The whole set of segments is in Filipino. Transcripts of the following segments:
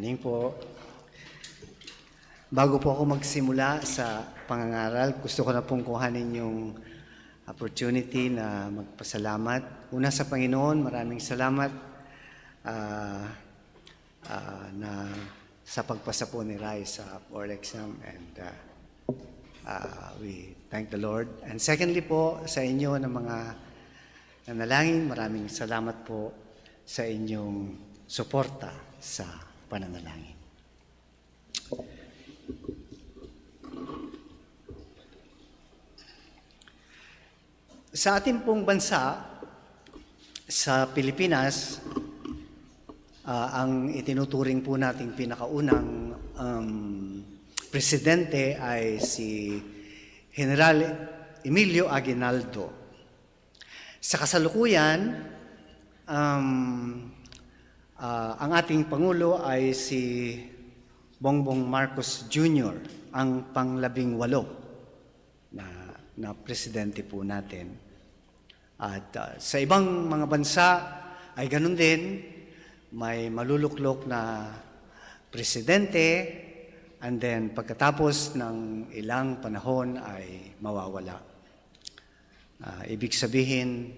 Morning po. Bago po ako magsimula sa pangangaral, gusto ko na pong kuhanin yung opportunity na magpasalamat. Una sa Panginoon, maraming salamat na sa pagpasa po ni Rai sa board exam, and we thank the Lord. And secondly po, sa inyo na mga nanalangin, maraming salamat po sa inyong suporta sa pananalangin. Sa ating pong bansa, sa Pilipinas, ang itinuturing po nating pinakaunang presidente ay si General Emilio Aguinaldo. Sa kasalukuyan, ang ating Pangulo ay si Bongbong Marcos Jr., ang pang-18 na presidente po natin. At sa ibang mga bansa ay ganun din, may maluluklok na presidente, and then pagkatapos ng ilang panahon ay mawawala. Ibig sabihin,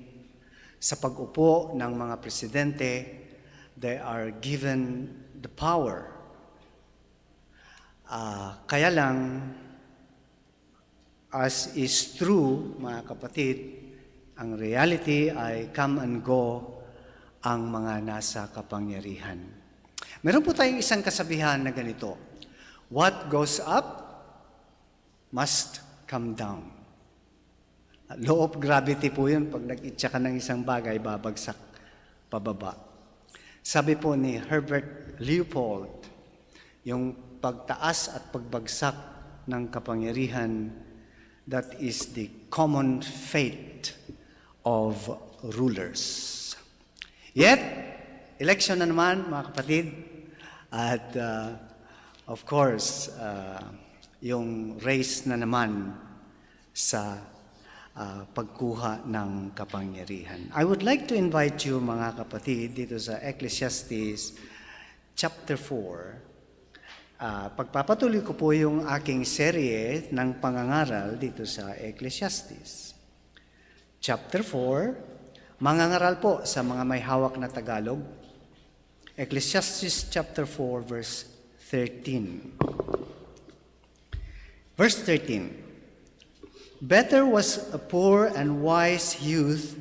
sa pag-upo ng mga presidente, they are given the power. Kaya lang, as is true, mga kapatid, ang reality ay come and go ang mga nasa kapangyarihan. Meron po tayong isang kasabihan na ganito: what goes up must come down. Law of gravity po yun. Pag nag-itsa ka ng isang bagay, babagsak pababa. Sabi po ni Herbert Leopold, yung pagtaas at pagbagsak ng kapangyarihan, that is the common fate of rulers. Yet, election na naman, mga kapatid, at of course, yung race na naman sa pagkuha ng kapangyarihan. I would like to invite you, mga kapatid, dito sa Ecclesiastes chapter 4. Pagpapatuloy ko po yung aking serye ng pangangaral dito sa Ecclesiastes. Chapter 4, mangangaral po sa mga may hawak na Tagalog. Ecclesiastes chapter 4, verse 13. Verse 13. Better was a poor and wise youth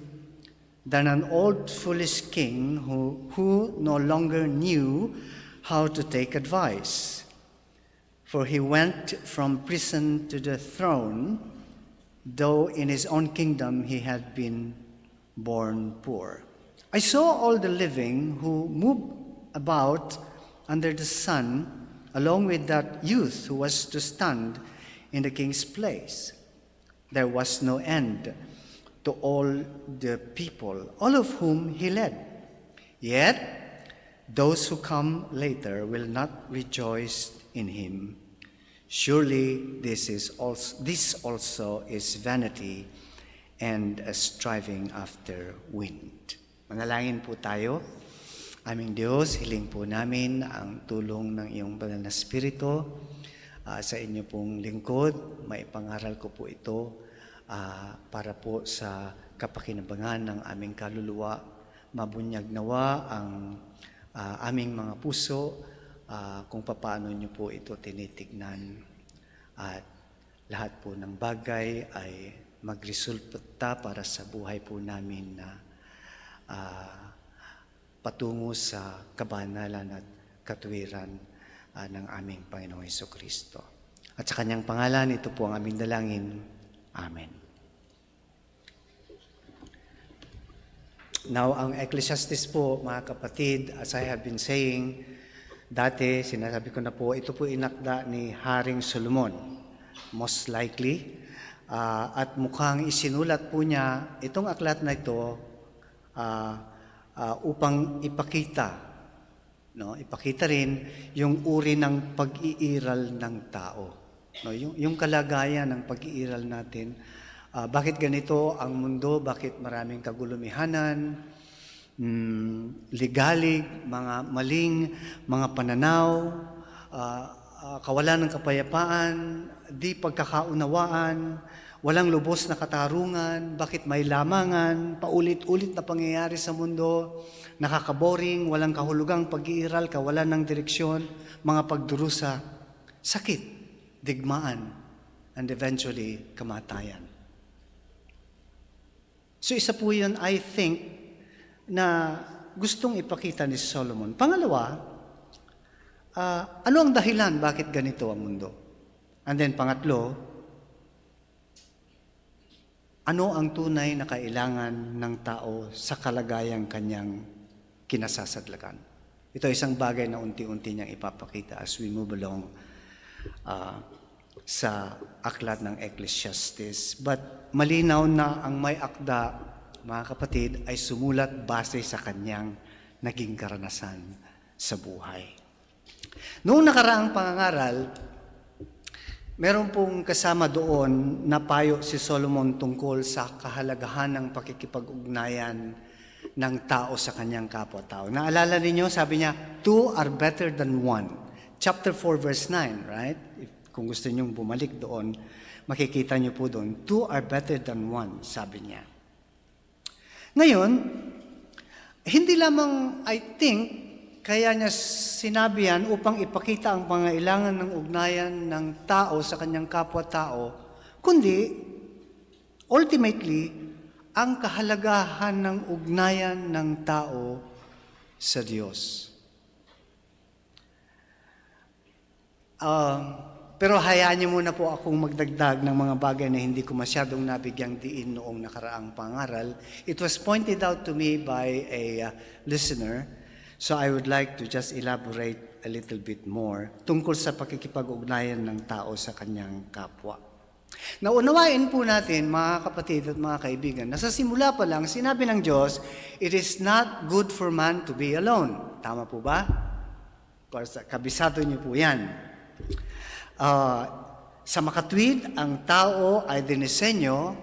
than an old foolish king who no longer knew how to take advice. For he went from prison to the throne, though in his own kingdom he had been born poor. I saw all the living who moved about under the sun, along with that youth who was to stand in the king's place. There was no end to all the people, all of whom he led. Yet those who come later will not rejoice in him. Surely this also is vanity and a striving after wind. Manalangin po tayo. Aming Diyos, hiling po namin ang tulong ng iyong banal na Espiritu sa inyo pong lingkod. Maipangaral ko po ito para po sa kapakinabangan ng aming kaluluwa. Mabunyag nawa ang aming mga puso kung paano niyo po ito tinitignan, at lahat po ng bagay ay magresulta para sa buhay po namin na patungo sa kabanalan at katuwiran ng aming Panginoong Hesukristo. At sa kanyang pangalan, ito po ang aming dalangin. Amen. Now, ang Ecclesiastes po, mga kapatid, as I have been saying, dati, sinasabi ko na po, ito po inakda ni Haring Solomon, most likely. At mukhang isinulat po niya itong aklat na ito upang ipakita rin yung uri ng pag-iiral ng tao. Yung kalagayan ng pag-iiral natin. Bakit ganito ang mundo? Bakit maraming kagulumihanan? ligalig, mga maling mga pananaw, kawalan ng kapayapaan, di pagkakaunawaan, walang lubos na katarungan, bakit may lamangan, paulit-ulit na pangyayari sa mundo, nakakaboring, walang kahulugang pag-iiral, kawalan ng direksyon, mga pagdurusa, sakit, digmaan, and eventually kamatayan. So isa po yun, I think, na gustong ipakita ni Solomon. Pangalawa, ano ang dahilan bakit ganito ang mundo? And then pangatlo, ano ang tunay na kailangan ng tao sa kalagayang kanyang kinasasadlakan? Ito isang bagay na unti-unti niyang ipapakita as we move along sa aklat ng Ecclesiastes. But malinaw na ang may akda, mga kapatid, ay sumulat base sa kanyang naging karanasan sa buhay. Noong nakaraang pangangaral, meron pong kasama doon na payo si Solomon tungkol sa kahalagahan ng pakikipag-ugnayan ng tao sa kanyang kapwa-tao. Naalala ninyo, sabi niya, 2 are better than 1. Chapter 4 verse 9, right? Kung gusto niyong bumalik doon, makikita niyo po doon, 2 are better than 1, sabi niya. Ngayon, hindi lamang, I think, kaya niya sinabi yan upang ipakita ang pangailangan ng ugnayan ng tao sa kanyang kapwa-tao, kundi, ultimately, ang kahalagahan ng ugnayan ng tao sa Diyos. Pero hayaan niyo muna po akong magdagdag ng mga bagay na hindi ko masyadong nabigyang diin noong nakaraang pangaral. It was pointed out to me by a listener, so I would like to just elaborate a little bit more tungkol sa pakikipag-ugnayan ng tao sa kanyang kapwa. Naunawain po natin, mga kapatid at mga kaibigan, na sa simula pa lang, sinabi ng Diyos, it is not good for man to be alone. Tama po ba? Of course, kabisado niyo po yan. Sa makatwid, ang tao ay dinisenyo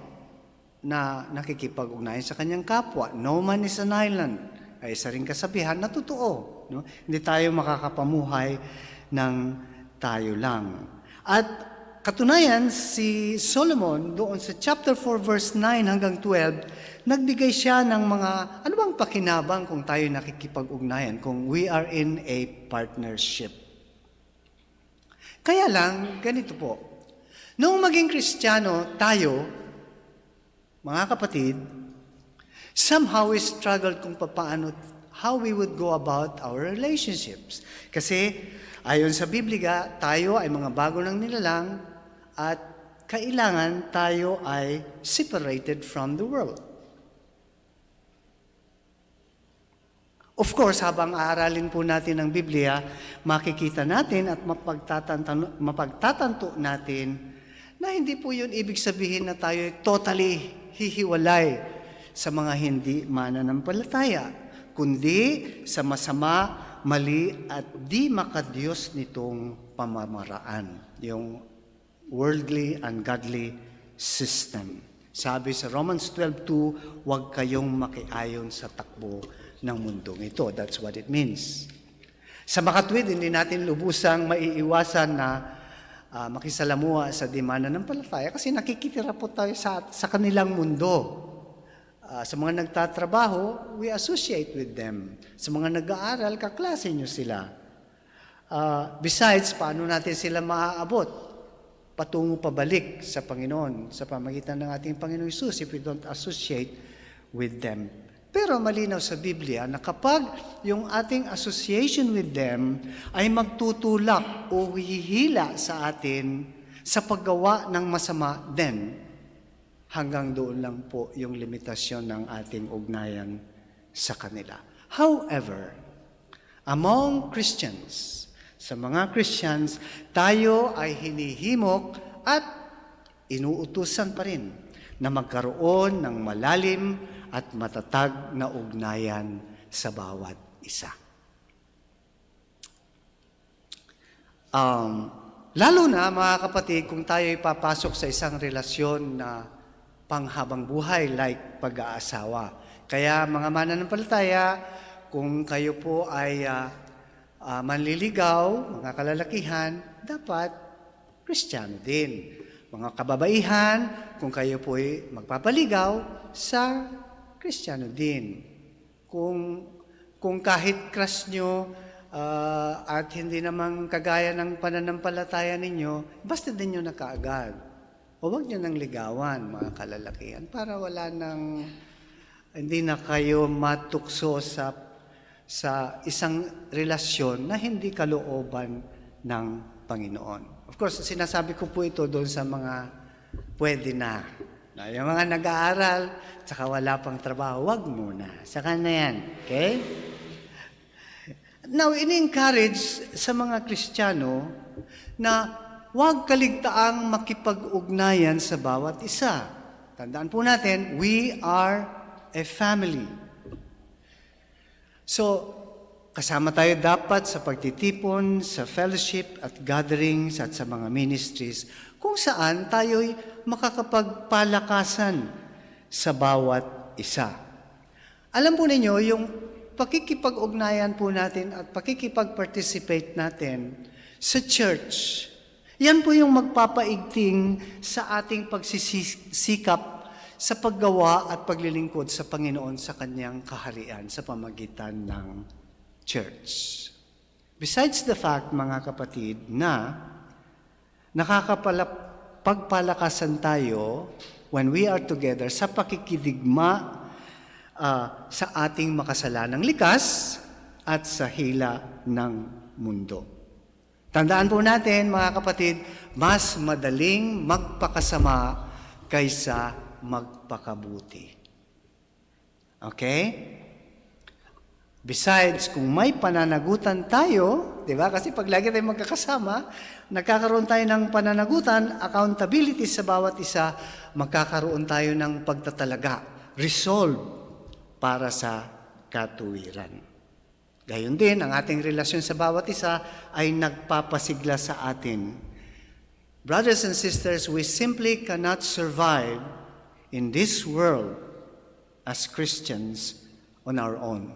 na nakikipag-ugnayan sa kanyang kapwa. No man is an island. Ay isa rin kasabihan na totoo. No? Hindi tayo makakapamuhay ng tayo lang. At katunayan, si Solomon doon sa chapter 4 verse 9 hanggang 12, nagbigay siya ng mga, ano bang pakinabang kung tayo nakikipag-ugnayan, kung we are in a partnership. Kaya lang, ganito po. Noong maging Kristiyano tayo, mga kapatid, somehow we struggled kung paano, how we would go about our relationships. Kasi, ayon sa Biblia, tayo ay mga bago ng nilalang at kailangan tayo ay separated from the world. Of course, habang aaralin po natin ang Biblia, makikita natin at mapagtatanto natin na hindi po yun ibig sabihin na tayo totally hihiwalay sa mga hindi mananampalataya, kundi sa masama, mali at di makadiyos nitong pamamaraan, yung worldly, ungodly system. Sabi sa Romans 12:2, huwag kayong makiayon sa takbo ng mundong ito. That's what it means. Sa makatwid, hindi natin lubusang maiiwasan na makisalamuha sa di mananampalataya kasi nakikitira po tayo sa kanilang mundo. Sa mga nagtatrabaho, we associate with them. Sa mga nag-aaral, kaklase nyo sila. Besides, paano natin sila maaabot? Patungo pabalik sa Panginoon, sa pamagitan ng ating Panginoon Hesus if we don't associate with them. Pero malinaw sa Biblia na kapag yung ating association with them ay magtutulak o hihila sa atin sa paggawa ng masama, then hanggang doon lang po yung limitasyon ng ating ugnayan sa kanila. However, among Christians, sa mga Christians, tayo ay hinihimok at inuutusan pa rin na magkaroon ng malalim at matatag na ugnayan sa bawat isa. Lalo na, mga kapatid, kung tayo ipapasok sa isang relasyon na panghabang buhay like pag-aasawa. Kaya mga mananampalataya, kung kayo po ay manliligaw, mga kalalakihan, dapat Kristiyano din. Mga kababaihan, kung kayo po ay magpapaligaw, sa Kristiyano din. Kung kahit crush nyo at hindi naman kagaya ng pananampalataya ninyo, basta din nyo na kaagad. O huwag nyo nang ligawan, mga kalalakihan, para hindi na kayo matukso sa isang relasyon na hindi kalooban ng Panginoon. Of course, sinasabi ko po ito doon sa mga pwede na. Yung mga nag-aaral, tsaka wala pang trabaho, wag muna. Saka na yan. Okay? Now, ini-encourage sa mga Kristiyano na huwag kaligtaang makipag-ugnayan sa bawat isa. Tandaan po natin, we are a family. So, kasama tayo dapat sa pagtitipon, sa fellowship at gatherings at sa mga ministries kung saan tayo'y makakapagpalakasan sa bawat isa. Alam po ninyo, yung pakikipag-ugnayan po natin at pakikipag-participate natin sa church, yan po yung magpapaigting sa ating pagsisikap sa paggawa at paglilingkod sa Panginoon sa Kanyang kaharian sa pamagitan ng church. Besides the fact, mga kapatid, na nakakapagpalakasan tayo when we are together sa pakikidigma sa ating makasalanang likas at sa hila ng mundo. Tandaan po natin, mga kapatid, mas madaling magpakasama kaysa magpakabuti. Okay? Besides, kung may pananagutan tayo, di ba? Kasi pag lagi tayo magkakasama, nagkakaroon tayo ng pananagutan, accountability sa bawat isa, magkakaroon tayo ng pagtatalaga, resolve para sa katuwiran. Gayon din, ang ating relasyon sa bawat isa ay nagpapasigla sa atin. Brothers and sisters, we simply cannot survive in this world as Christians on our own.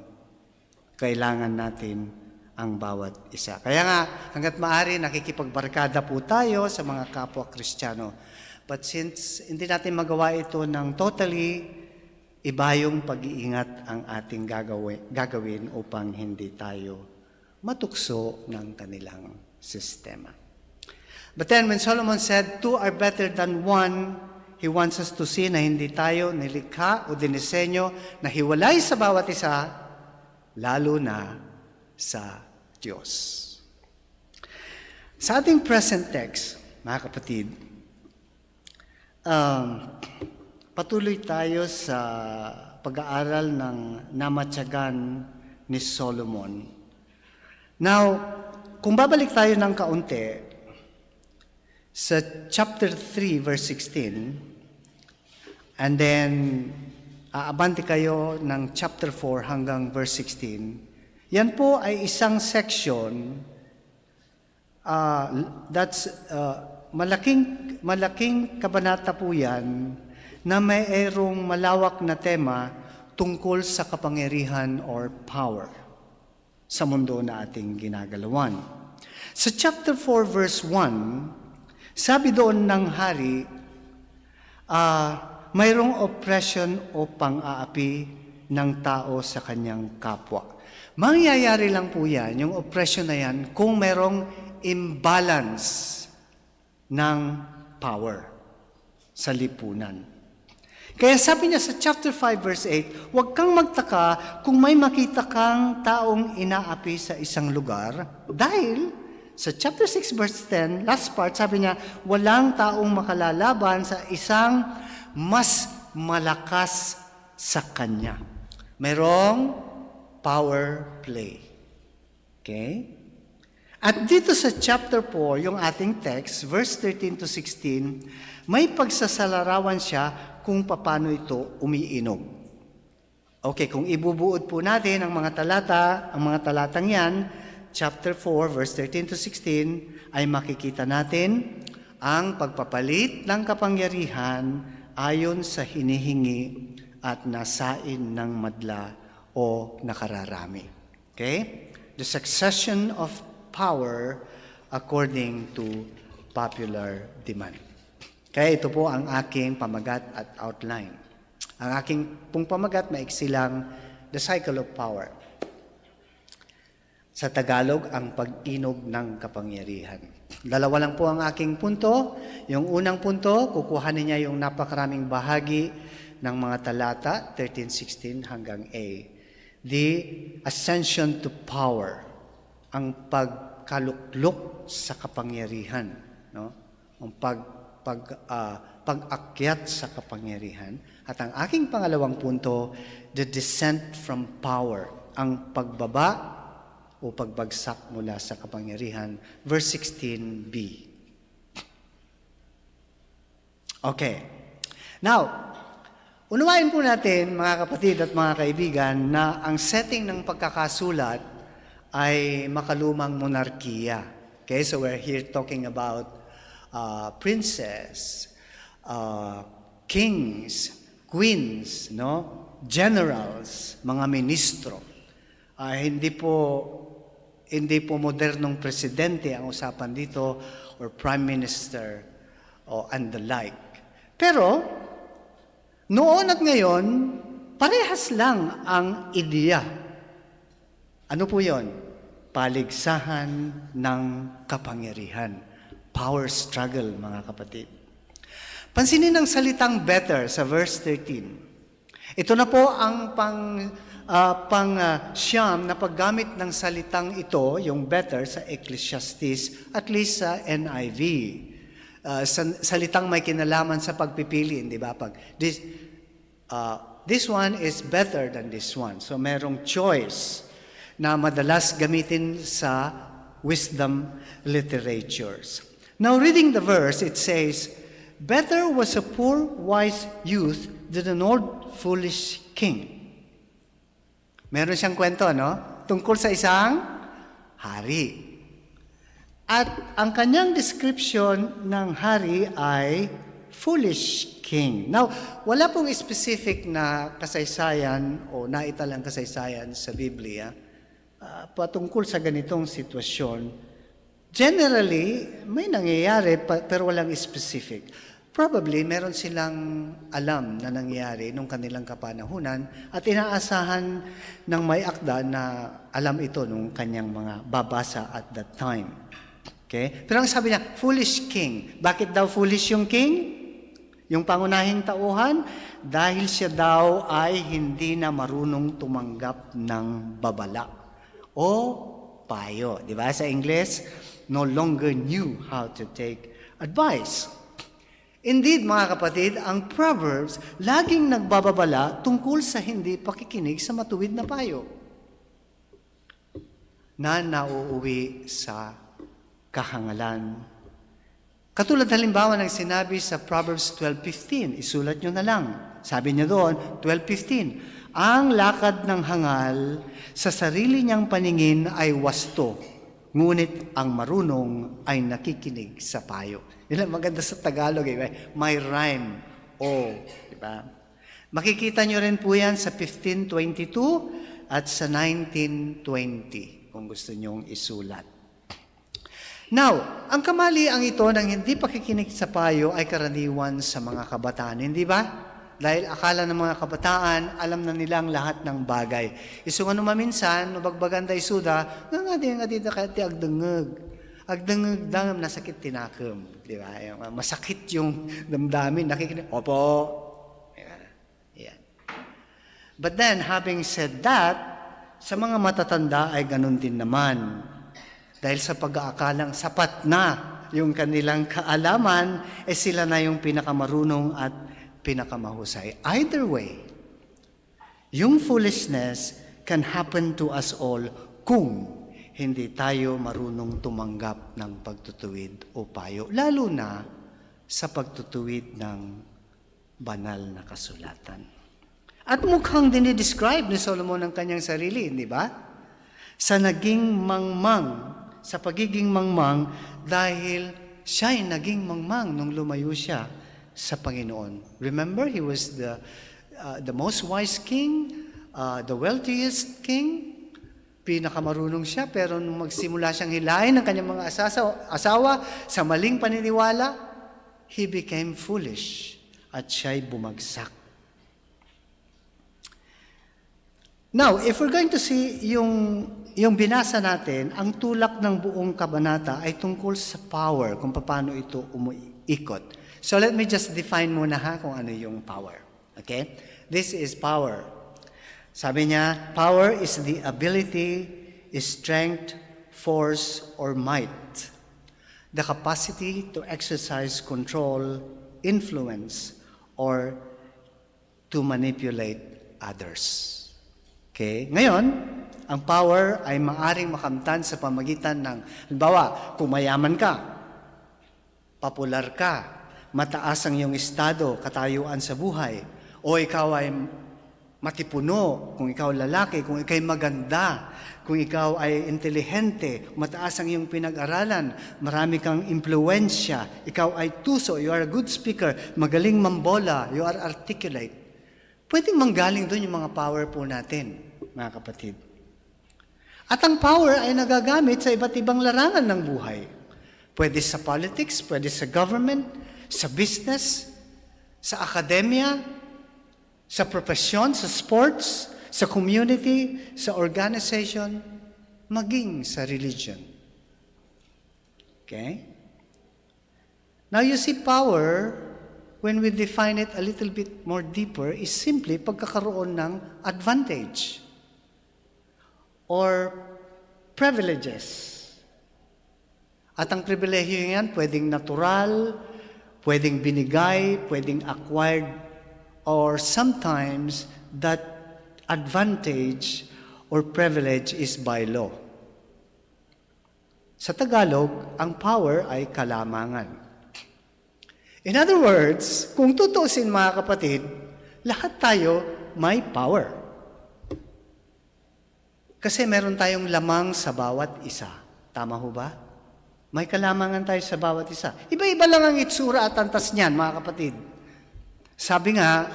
Kailangan natin ang bawat isa. Kaya nga, hanggat maaari, nakikipagbarkada po tayo sa mga kapwa Kristiyano. But since hindi natin magawa ito ng totally, iba yung pag-iingat ang ating gagawin upang hindi tayo matukso ng kanilang sistema. But then when Solomon said, two are better than one, he wants us to see na hindi tayo nilikha o dinisenyo na hiwalay sa bawat isa, lalo na sa Diyos. Sa ating present text, mga kapatid, patuloy tayo sa pag-aaral ng namatyagan ni Solomon. Now, kung babalik tayo ng kaunti, sa chapter 3, verse 16, and then aabante kayo ng chapter 4 hanggang verse 16, yan po ay isang section malaking kabanata po yan na mayroong malawak na tema tungkol sa kapangyarihan or power sa mundo na ating ginagalawan. Sa chapter 4 verse 1, sabi doon ng hari, mayroong oppression o pang-aapi ng tao sa kanyang kapwa. Mangyayari lang po yan, yung oppression na yan, kung mayroong imbalance ng power sa lipunan. Kaya sabi niya sa chapter 5 verse 8, huwag kang magtaka kung may makita kang taong inaapi sa isang lugar, dahil sa chapter 6 verse 10, last part, sabi niya, walang taong makalalaban sa isang mas malakas sa kanya. Mayroong power play. Okay? At dito sa chapter 4, yung ating text, verse 13 to 16, may pagsasalarawan siya kung paano ito umiinog. Okay, kung ibubuod po natin ang mga talatang yan, chapter 4, verse 13 to 16, ay makikita natin ang pagpapalit ng kapangyarihan ayon sa hinihingi at nasain ng madla o nakararami. Okay? The succession of power according to popular demand. Kaya ito po ang aking pamagat at outline. Ang aking pong pamagat, maiksi lang, the cycle of power. Sa Tagalog, ang pag-inog ng kapangyarihan. Dalawa lang po ang aking punto. Yung unang punto, kukuhanin niya yung napakaraming bahagi ng mga talata, 13-16 hanggang A. The ascension to power, ang pagkaluklok sa kapangyarihan, no? Ang pag-akyat sa kapangyarihan. At ang aking pangalawang punto, the descent from power, ang pagbaba o pagbagsak mula sa kapangyarihan. Verse 16b. Okay. Now, unawain po natin, mga kapatid at mga kaibigan, na ang setting ng pagkakasulat ay makalumang monarkiya. Okay, so we're here talking about princess, kings, queens, no? Generals, mga ministro. Hindi po modernong presidente ang usapan dito or prime minister and the like. Pero noon at ngayon, parehas lang ang ideya. Ano po 'yon? Paligsahan ng kapangyarihan. Power struggle, mga kapatid. Pansinin ang salitang better sa verse 13. Ito na po ang siyam na paggamit ng salitang ito, yung better sa Ecclesiastes, at least sa NIV. Salitang may kinalaman sa pagpipili, di ba? This one is better than this one. So merong choice na madalas gamitin sa wisdom literatures. Now, reading the verse, it says, better was a poor, wise youth than an old, foolish king. Meron siyang kwento, no? Tungkol sa isang hari. At ang kanyang description ng hari ay foolish king. Now, wala pong specific na kasaysayan o naitalang kasaysayan sa Biblia patungkol sa ganitong sitwasyon. Generally, may nangyayari pero walang specific. Probably, meron silang alam na nangyayari nung kanilang kapanahunan at inaasahan ng may akda na alam ito nung kanyang mga babasa at that time. Okay? Pero ang sabi niya, foolish king. Bakit daw foolish yung king? Yung pangunahing tauhan? Dahil siya daw ay hindi na marunong tumanggap ng babala o payo. Di ba? Sa English, no longer knew how to take advice. Indeed, mga kapatid, ang Proverbs laging nagbababala tungkol sa hindi pakikinig sa matuwid na payo na nauuwi sa kahangalan. Katulad halimbawa ng sinabi sa Proverbs 12:15, isulat nyo na lang. Sabi niya doon, 12:15, ang lakad ng hangal sa sarili niyang paningin ay wasto, ngunit ang marunong ay nakikinig sa payo. Yan ang maganda sa Tagalog, eh. May rhyme. Di ba? Makikita nyo rin po yan sa 15:22 at sa 19:20, kung gusto nyong isulat. Now, ang kamalian ito ng hindi pakikinig sa payo ay karaniwan sa mga kabataan, hindi ba? Dahil akala ng mga kabataan, alam na nilang lahat ng bagay. Iso nga maminsan, nubagbagan tayo suda, nga dito kaya agdangag. Agdangag dangam, nasakit tinakam. Di ba? Masakit yung damdamin, nakikinig, opo. Yan. But then, having said that, sa mga matatanda ay ganun din naman. Dahil sa pag-aakalang sapat na yung kanilang kaalaman, sila na yung pinakamarunong at pinakamahusay. Either way, yung foolishness can happen to us all kung hindi tayo marunong tumanggap ng pagtutuwid o payo, lalo na sa pagtutuwid ng banal na kasulatan. At mukhang dinidescribe ni Solomon ang kanyang sarili, hindi ba? Sa pagiging mangmang dahil siya'y naging mangmang nung lumayo siya sa Panginoon. Remember, he was the most wise king, the wealthiest king, pinakamarunong siya, pero nung magsimula siyang hilahin ng kanyang mga asawa sa maling paniniwala, he became foolish at siya'y bumagsak. Now, if we're going to see yung binasa natin, ang tulak ng buong kabanata ay tungkol sa power, kung paano ito umiikot. So let me just define muna kung ano yung power. Okay? This is power. Sabi niya, power is the ability, strength, force, or might. The capacity to exercise control, influence, or to manipulate others. Okay? Ngayon, ang power ay maaaring makamtan sa pamagitan ng, halimbawa, kung mayaman ka, popular ka, mataas ang iyong estado, katayuan sa buhay, o ikaw ay matipuno, kung ikaw lalaki, kung ikaw ay maganda, kung ikaw ay intelihente, mataas ang iyong pinag-aralan, marami kang impluensya, ikaw ay tuso, you are a good speaker, magaling mambola, you are articulate. Pwedeng manggaling doon yung mga power po natin, mga kapatid. At ang power ay nagagamit sa iba't ibang larangan ng buhay. Pwede sa politics, pwede sa government, sa business, sa akademya, sa profesyon, sa sports, sa community, sa organization, maging sa religion. Okay? Now you see power, when we define it a little bit more deeper, is simply pagkakaroon ng advantage or privileges. At ang pribilehyo yan, pwedeng natural, pwedeng binigay, pwedeng acquired, or sometimes that advantage or privilege is by law. Sa Tagalog, ang power ay kalamangan. In other words, kung tutuusin mga kapatid, lahat tayo may power. Kasi meron tayong lamang sa bawat isa. Tama ho ba? May kalamangan tayo sa bawat isa. Iba-iba lang ang itsura at antas niyan, mga kapatid. Sabi nga,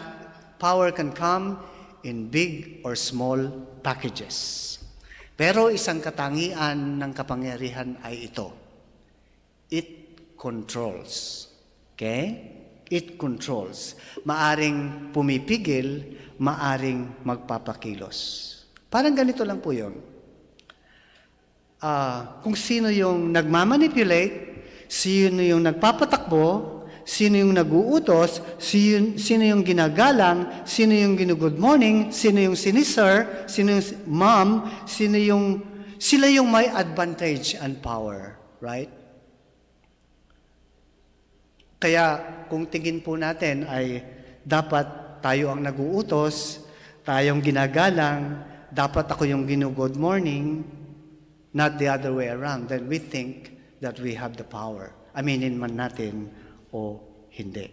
power can come in big or small packages. Pero isang katangian ng kapangyarihan ay ito. It controls. Okay? It controls. Maaring pumipigil, maaring magpapakilos. Parang ganito lang po yun. Kung sino yung nagmamanipulate, sino yung nagpapatakbo, sino yung naguutos, sino yung ginagalang, sino yung ginu-good morning, sino yung sinisir, sino yung ma'am, sila yung may advantage and power. Right? Kaya kung tingin po natin ay dapat tayo ang naguutos, tayong ginagalang, dapat ako yung ginu-good morning, not the other way around, then we think that we have the power. Aminin man natin o hindi.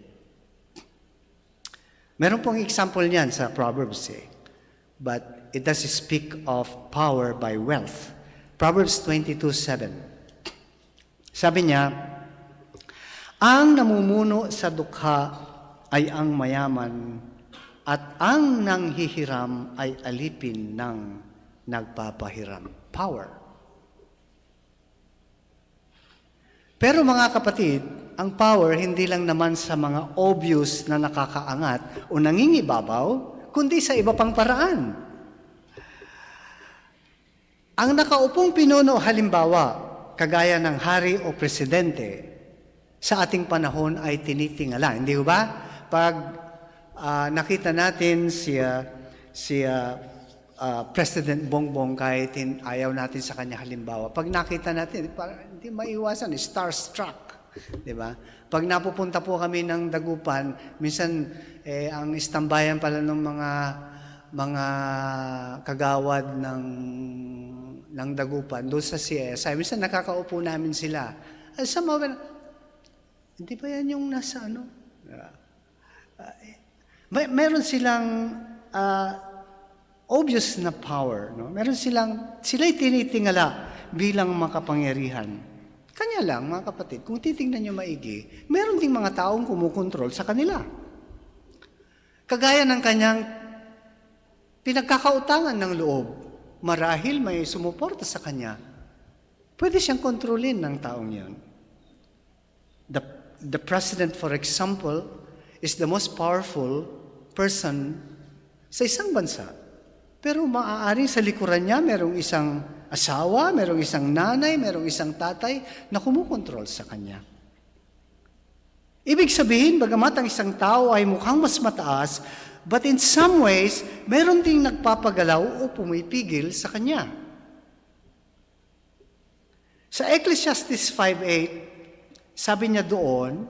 Meron pong example niyan sa Proverbs but it does speak of power by wealth. Proverbs 22:7. Sabi niya, ang namumuno sa dukha ay ang mayaman at ang nanghihiram ay alipin ng nagpapahiram. Power. Pero mga kapatid, ang power hindi lang naman sa mga obvious na nakakaangat o nangingibabaw, kundi sa iba pang paraan. Ang nakaupong pinuno halimbawa, kagaya ng hari o presidente, sa ating panahon ay tinitingala. Hindi ba? Pag nakita natin si President Bongbong, kahit ayaw natin sa kanya halimbawa, pag nakita natin, hindi maiwasan, starstruck. Di ba? Pag napupunta po kami ng Dagupan, minsan ang istambayan pala ng mga kagawad ng Dagupan, doon sa CSI, minsan nakakaupo namin sila. Sa mga hindi ba yan yung nasa ano? Meron silang obvious na power. No? Sila'y tinitingala bilang makapangyarihan. Kanya lang, mga kapatid, kung titingnan nyo maigi, meron ding mga taong kumukontrol sa kanila. Kagaya ng kanyang pinagkakautangan ng loob, marahil may sumuporta sa kanya, pwede siyang kontrolin ng taong yun. The president, for example, is the most powerful person sa isang bansa. Pero maaaring sa likuran niya, merong isang asawa, merong isang nanay, merong isang tatay na kumukontrol sa kanya. Ibig sabihin, bagamat ang isang tao ay mukhang mas mataas, but in some ways, meron ding nagpapagalaw o pumipigil sa kanya. Sa Ecclesiastes 5:8, sabi niya doon,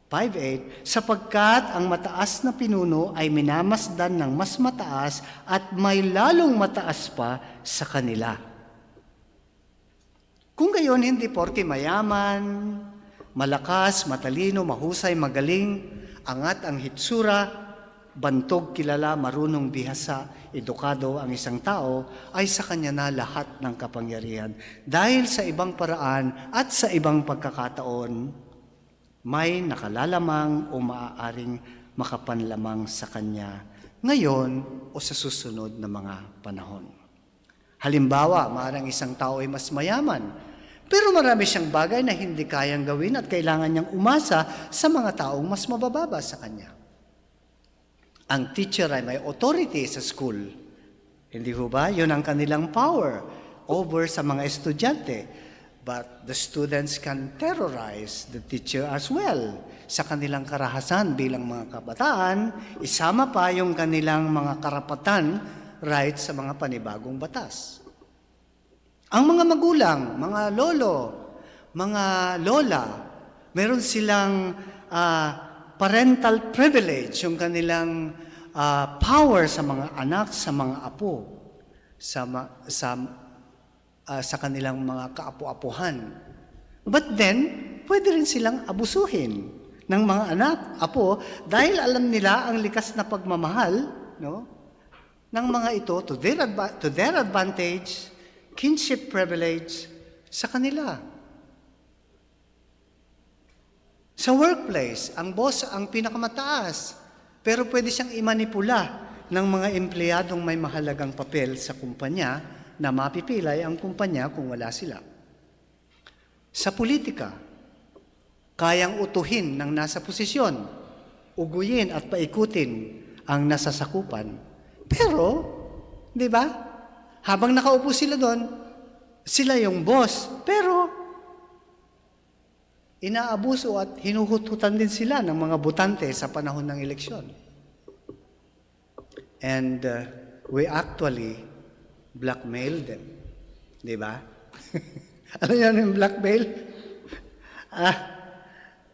5:8, sapagkat ang mataas na pinuno ay minamasdan ng mas mataas at may lalong mataas pa sa kanila. Kung gayon, hindi porke mayaman, malakas, matalino, mahusay, magaling, angat ang hitsura, bantog, kilala, marunong, bihasa, edukado ang isang tao, ay sa kanya na lahat ng kapangyarihan. Dahil sa ibang paraan at sa ibang pagkakataon, may nakalalamang o maaaring makapanlamang sa kanya ngayon o sa susunod na mga panahon. Halimbawa, maaaring isang tao ay mas mayaman, pero marami siyang bagay na hindi kayang gawin at kailangan niyang umasa sa mga taong mas mabababa sa kanya. Ang teacher ay may authority sa school. Hindi ho ba? Yun ang kanilang power over sa mga estudyante. But the students can terrorize the teacher as well. Sa kanilang karahasan bilang mga kabataan, isama pa yung kanilang mga karapatan, rights sa mga panibagong batas. Ang mga magulang, mga lolo, mga lola, meron silang parental privilege, yung kanilang power sa mga anak, sa mga apo, sa kanilang mga kaapu-apuhan. But then, pwede rin silang abusuhin ng mga anak, apo, dahil alam nila ang likas na pagmamahal, no, ng mga ito to their advantage, kinship privilege sa kanila. Sa workplace, ang boss ang pinakamataas, pero pwede siyang imanipula ng mga empleyadong may mahalagang papel sa kumpanya na mapipilay ang kumpanya kung wala sila. Sa politika, kayang utuhin ng nasa posisyon, uguyin at paikutin ang nasasakupan. Pero, di ba, habang nakaupo sila doon, sila yung boss, pero inaabuso at hinuhututan din sila ng mga botante sa panahon ng eleksyon. And we actually blackmail them. Di ba? Ano yan yung blackmail?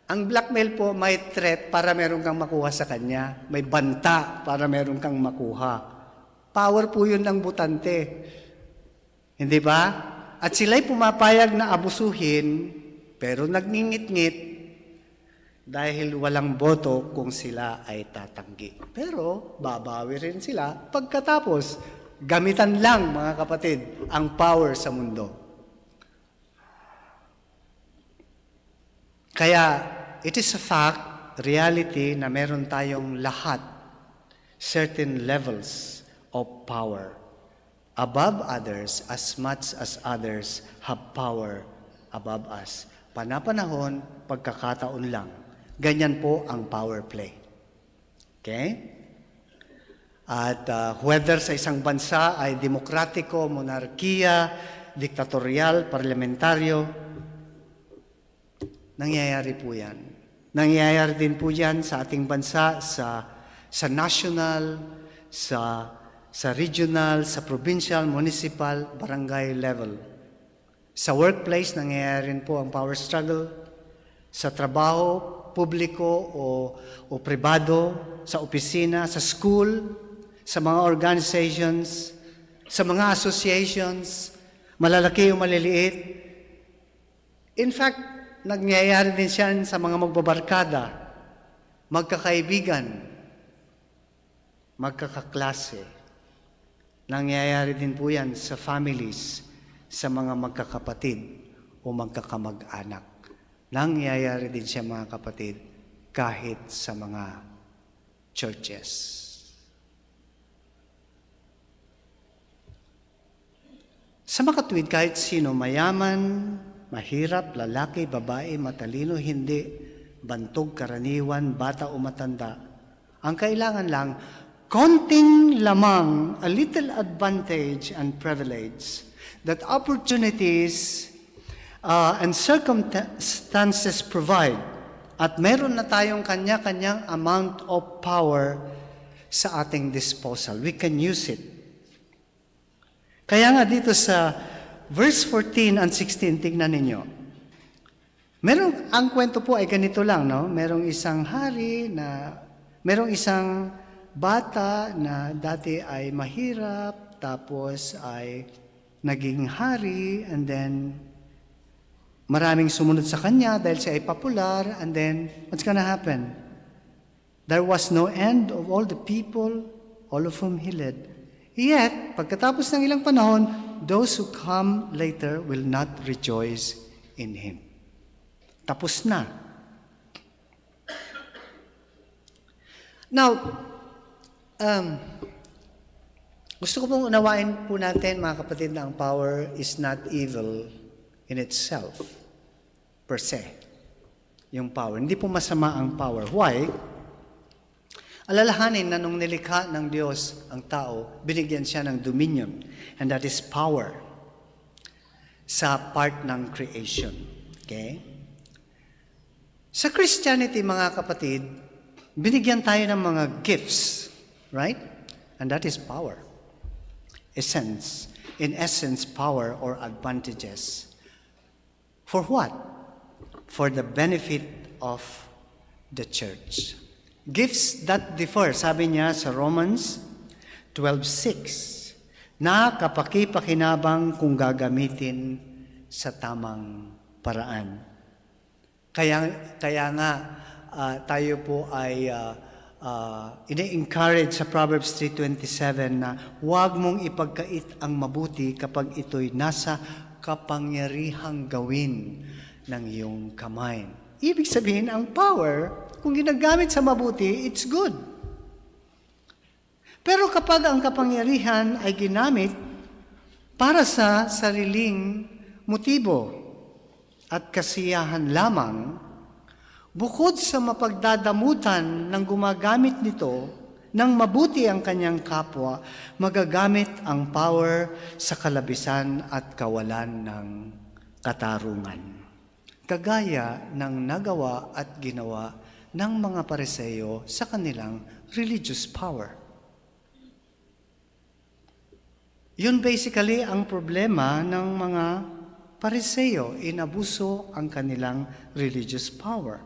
Ang blackmail po may threat para meron kang makuha sa kanya. May banta para meron kang makuha. Power po yun ng botante. Hindi ba? At sila'y pumapayag na abusuhin, pero nagngingit-ngit dahil walang boto kung sila ay tatanggi. Pero babawi rin sila pagkatapos. Gamitan lang, mga kapatid, ang power sa mundo. Kaya, it is a fact, reality, na meron tayong lahat, certain levels of power above others as much as others have power above us. Panapanahon, pagkakataon lang. Ganyan po ang power play. Okay? At whether sa isang bansa ay demokratiko, monarkiya, diktatorial, parlamentaryo, nangyayari po yan. Nangyayari din po yan sa ating bansa, sa national, sa regional, sa provincial, municipal, barangay level. Sa workplace, nangyayari rin po ang power struggle. Sa trabaho, publiko o pribado, sa opisina, sa school, sa mga organizations, sa mga associations, malalaki o maliliit. In fact, nangyayari din siya sa mga magbabarkada, magkakaibigan, magkakaklase. Nangyayari din po yan sa families, sa mga magkakapatid o magkakamag-anak. Nangyayari din siya, mga kapatid, kahit sa mga churches. Sa makatuwid, kahit sino, mayaman, mahirap, lalaki, babae, matalino, hindi, bantog, karaniwan, bata o matanda, ang kailangan lang, konting lamang, a little advantage and privilege that opportunities and circumstances provide. At meron na tayong kanya-kanyang amount of power sa ating disposal. We can use it. Kaya nga dito sa verse 14 and 16, tignan ninyo. Ang kwento po ay ganito lang, no? Merong isang bata na dati ay mahirap, tapos ay naging hari, and then maraming sumunod sa kanya dahil siya ay popular, and then what's gonna happen? There was no end of all the people, all of whom he led. Yet, pagkatapos ng ilang panahon, those who come later will not rejoice in him. Tapos na. Now, gusto ko pong unawain po natin, mga kapatid, na ang power is not evil in itself, per se. Yung power. Hindi po masama ang power. Why? Alalahanin na nung nilikha ng Diyos ang tao, binigyan siya ng dominion, and that is power sa part ng creation. Okay? Sa Christianity, mga kapatid, binigyan tayo ng mga gifts, right? And that is power. In essence, power or advantages. For what? For the benefit of the church. Gifts that differ, sabi niya sa Romans 12:6, na kapaki-pakinabang kung gagamitin sa tamang paraan. Kaya nga tayo po ay ine-encourage sa Proverbs 3:27 na huwag mong ipagkait ang mabuti kapag ito'y nasa kapangyarihang gawin ng iyong kamay. Ibig sabihin, ang power, kung ginagamit sa mabuti, it's good. Pero kapag ang kapangyarihan ay ginamit para sa sariling motibo at kasiyahan lamang, bukod sa mapagdadamutan ng gumagamit nito ng mabuti ang kanyang kapwa, magagamit ang power sa kalabisan at kawalan ng katarungan. Kagaya ng nagawa at ginawa ng mga Pariseo sa kanilang religious power. Yun basically ang problema ng mga Pariseo, inabuso ang kanilang religious power.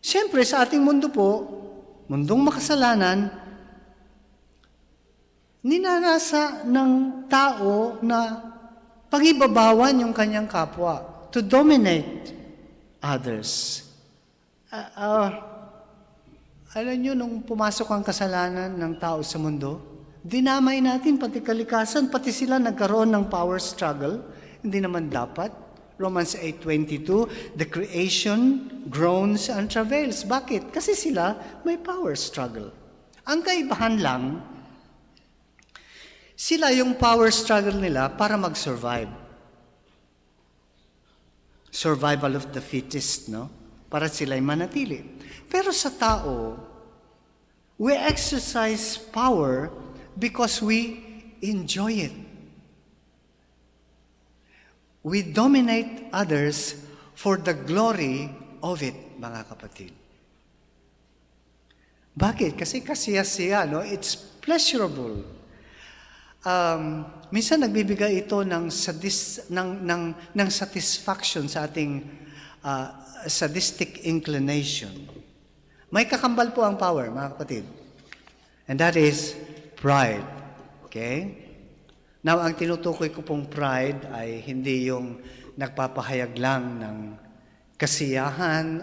Siyempre, sa ating mundo po, mundong makasalanan, ninanasa ng tao na pagibabawan yung kanyang kapwa, to dominate others. Alam nyo, nung pumasok ang kasalanan ng tao sa mundo, dinamay natin pati kalikasan, pati sila nagkaroon ng power struggle. Hindi naman dapat. Romans 8:22, the creation groans and travails. Bakit? Kasi sila may power struggle. Ang kaibahan lang, sila yung power struggle nila para mag-survive. Survival of the fittest, no? Para sila'y manatili. Pero sa tao, we exercise power because we enjoy it. We dominate others for the glory of it, mga kapatid. Bakit? Kasi kasiya-siya, no? It's pleasurable. Minsan nagbibigay ito ng satisfaction sa ating sadistic inclination. May kakambal po ang power, mga kapatid. And that is pride. Okay? Now, ang tinutukoy ko pong pride ay hindi yung nagpapahayag lang ng kasiyahan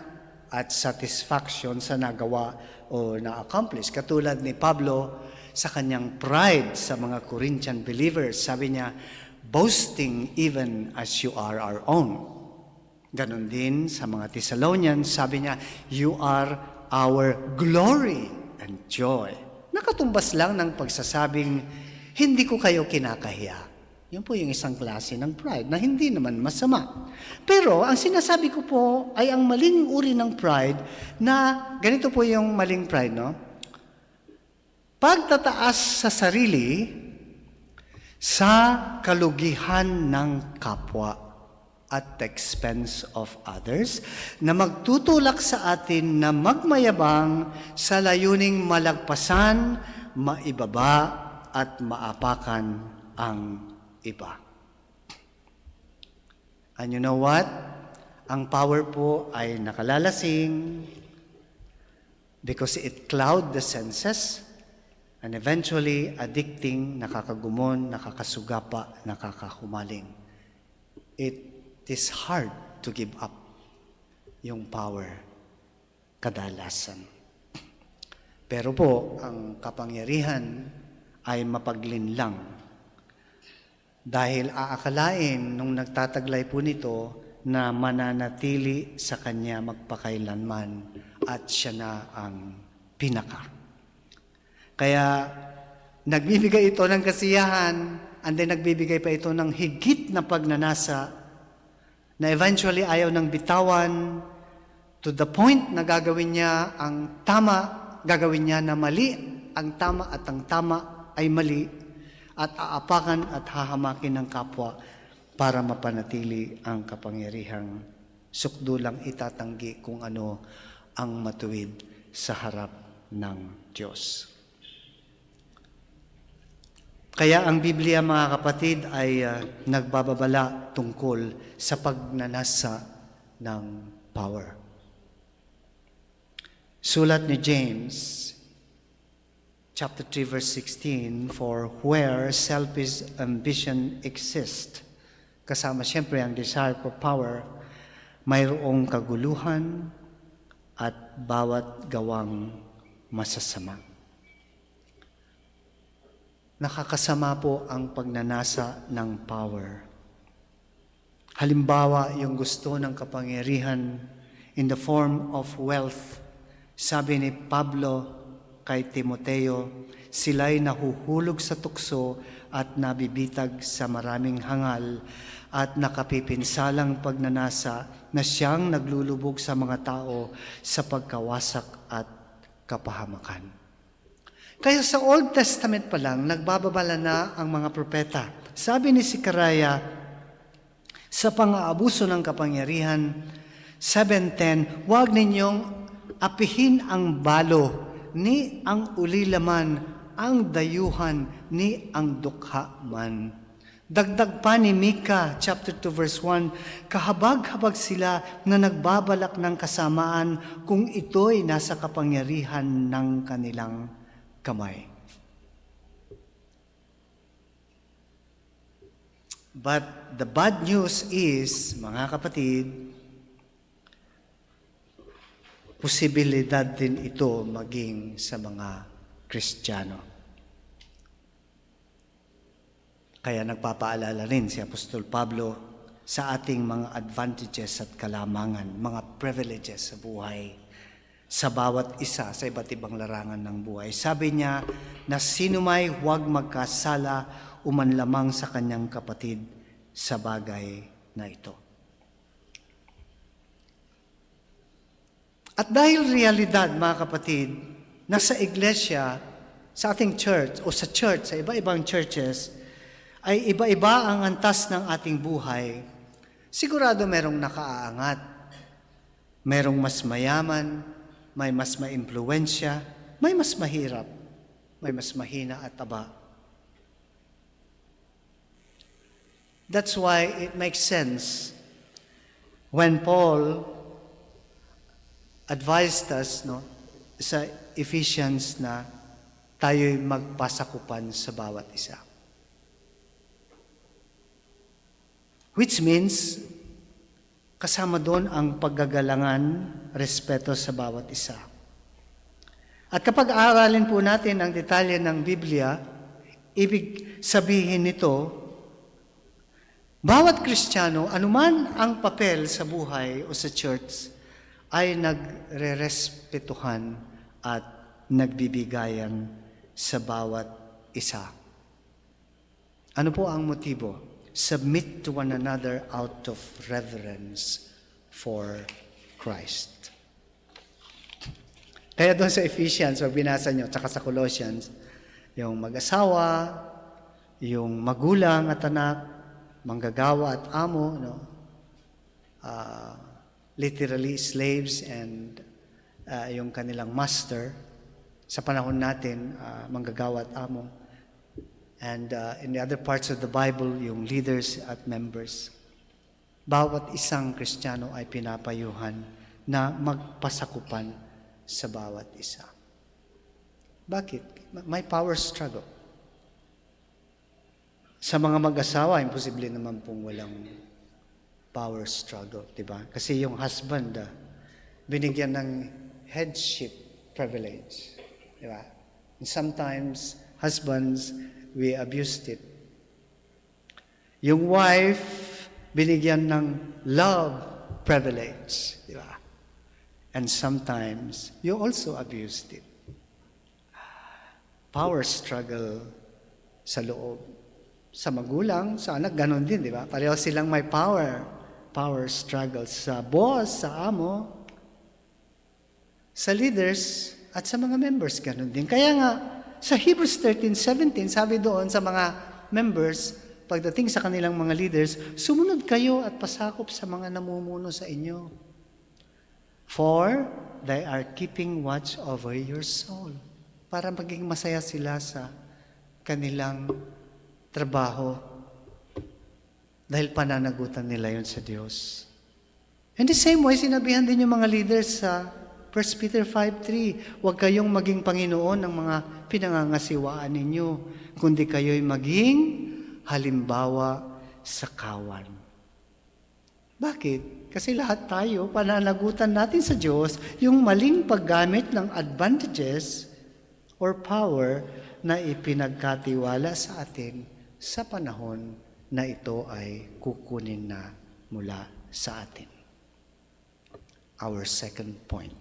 at satisfaction sa nagawa o na-accomplish. Katulad ni Pablo sa kanyang pride sa mga Corinthian believers. Sabi niya, boasting even as you are our own. Ganon din sa mga Thessalonians, sabi niya, you are our glory and joy. Nakatumbas lang ng pagsasabing, hindi ko kayo kinakahiya. Yun po yung isang klase ng pride na hindi naman masama. Pero ang sinasabi ko po ay ang maling uri ng pride na, ganito po yung maling pride, no? Pagtataas sa sarili sa kalugihan ng kapwa at the expense of others, na magtutulak sa atin na magmayabang sa layuning malagpasan, maibaba at maapakan ang iba. And you know what? Ang power po ay nakalalasing because it cloud the senses and eventually addicting, nakakagumon, nakakasugapa, nakakahumaling. It is hard to give up yung power kadalasan. Pero po, ang kapangyarihan ay mapaglinlang. Dahil aakalain nung nagtataglay po nito na mananatili sa kanya magpakailanman at siya na ang pinaka. Kaya nagbibigay ito ng kasiyahan and then nagbibigay pa ito ng higit na pagnanasa na eventually ayaw ng bitawan to the point na gagawin niya ang tama, gagawin niya na mali ang tama at ang tama ay mali at aapakan at hahamakin ng kapwa para mapanatili ang kapangyarihang sukdulang itatanggi kung ano ang matuwid sa harap ng Diyos. Kaya ang Biblia, mga kapatid, ay nagbababala tungkol sa pagnanasa ng power. Sulat ni James, chapter 3, verse 16, for where selfish ambition exists, kasama siyempre ang desire for power, mayroong kaguluhan at bawat gawang masasama. Nakakasama po ang pagnanasa ng power. Halimbawa, yung gusto ng kapangyarihan in the form of wealth. Sabi ni Pablo kay Timoteo, sila'y nahuhulog sa tukso at nabibitag sa maraming hangal at nakapipinsalang pagnanasa na siyang naglulubog sa mga tao sa pagkawasak at kapahamakan. Kaya sa Old Testament pa lang, nagbababala na ang mga propeta. Sabi ni Sicaraya, sa pang-aabuso ng kapangyarihan, 7:10, huwag ninyong apihin ang balo, ni ang ulilaman, ang dayuhan, ni ang dukha man. Dagdag pa ni Mika, chapter 2, verse 1, kahabag-habag sila na nagbabalak ng kasamaan kung ito'y nasa kapangyarihan ng kanilang kamay. But the bad news is, mga kapatid, posibilidad din ito maging sa mga Kristiyano. Kaya nagpapaalala rin si Apostol Pablo sa ating mga advantages at kalamangan, mga privileges sa buhay, sa bawat isa sa iba't ibang larangan ng buhay. Sabi niya na sino may huwag magkasala uman lamang sa kanyang kapatid sa bagay na ito. At dahil realidad, mga kapatid, nasa iglesia, sa ating church o sa church, sa iba-ibang churches, ay iba-iba ang antas ng ating buhay, sigurado merong nakaaangat, merong mas mayaman, may mas maimpluwensya, may mas mahirap, may mas mahina at taba. That's why it makes sense when Paul advised us sa Ephesians na tayo'y magpasakupan sa bawat isa. Which means, kasama doon ang paggagalangan, respeto sa bawat isa. At kapag aaralin po natin ang detalye ng Biblia, ibig sabihin nito, bawat Kristiyano, anuman ang papel sa buhay o sa church, ay nagrerespetuhan at nagbibigayan sa bawat isa. Ano po ang motibo? Submit to one another out of reverence for Christ. Kaya doon sa Ephesians, o binasa nyo, tsaka sa Colossians, yung mag-asawa, yung magulang at anak, manggagawa at amo, no? Literally slaves and yung kanilang master. Sa panahon natin, manggagawa at amo. And in the other parts of the Bible, yung leaders at members. Bawat isang Kristiyano ay pinapayuhan na magpasakupan sa bawat isa. Bakit? May power struggle. Sa mga mag-asawa, imposible naman pong walang power struggle, di ba? Kasi yung husband, binigyan ng headship privilege, di ba? And sometimes, husbands, we abused it. Yung wife, binigyan ng love privilege, di ba? And sometimes, you also abused it. Power struggle sa loob. Sa magulang, sa anak, ganun din, di ba? Pareho silang may power. Power struggle sa boss, sa amo, sa leaders, at sa mga members, ganun din. Kaya nga, sa Hebrews 13:17, sabi doon sa mga members, pagdating sa kanilang mga leaders, sumunod kayo at pasakop sa mga namumuno sa inyo. For they are keeping watch over your soul. Para maging masaya sila sa kanilang trabaho. Dahil pananagutan nila yun sa Diyos. In the same way, sinabihan din yung mga leaders sa 1 Peter 5:3, huwag kayong maging Panginoon ng mga pinangangasiwaan ninyo, kundi kayo'y maging halimbawa sa kawan. Bakit? Kasi lahat tayo, pananagutan natin sa Diyos yung maling paggamit ng advantages or power na ipinagkatiwala sa atin sa panahon na ito ay kukunin na mula sa atin. Our second point,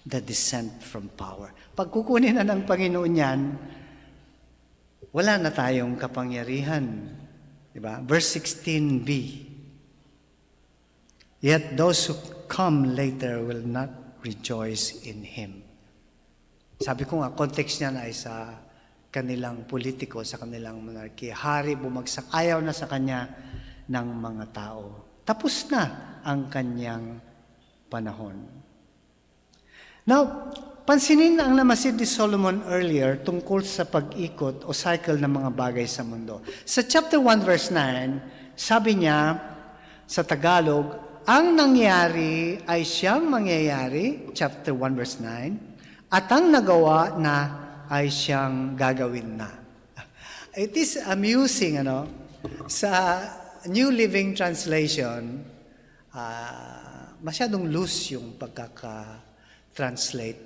the descent from power. Pag kukunin na ng Panginoon yan, wala na tayong kapangyarihan. Diba? Verse 16b, yet those who come later will not rejoice in Him. Sabi ko nga, context niyan ay sa kanilang politiko, sa kanilang monarchy. Hari bumagsak, ayaw na sa kanya ng mga tao. Tapos na ang kanyang panahon. Now, pansinin ang namasid ni Solomon earlier tungkol sa pag-ikot o cycle ng mga bagay sa mundo. Sa chapter 1 verse 9, sabi niya sa Tagalog, ang nangyari ay siyang mangyayari, chapter 1 verse 9, at ang nagawa na ay siyang gagawin na. It is amusing, sa New Living Translation, masyadong loose yung pagkaka-translate,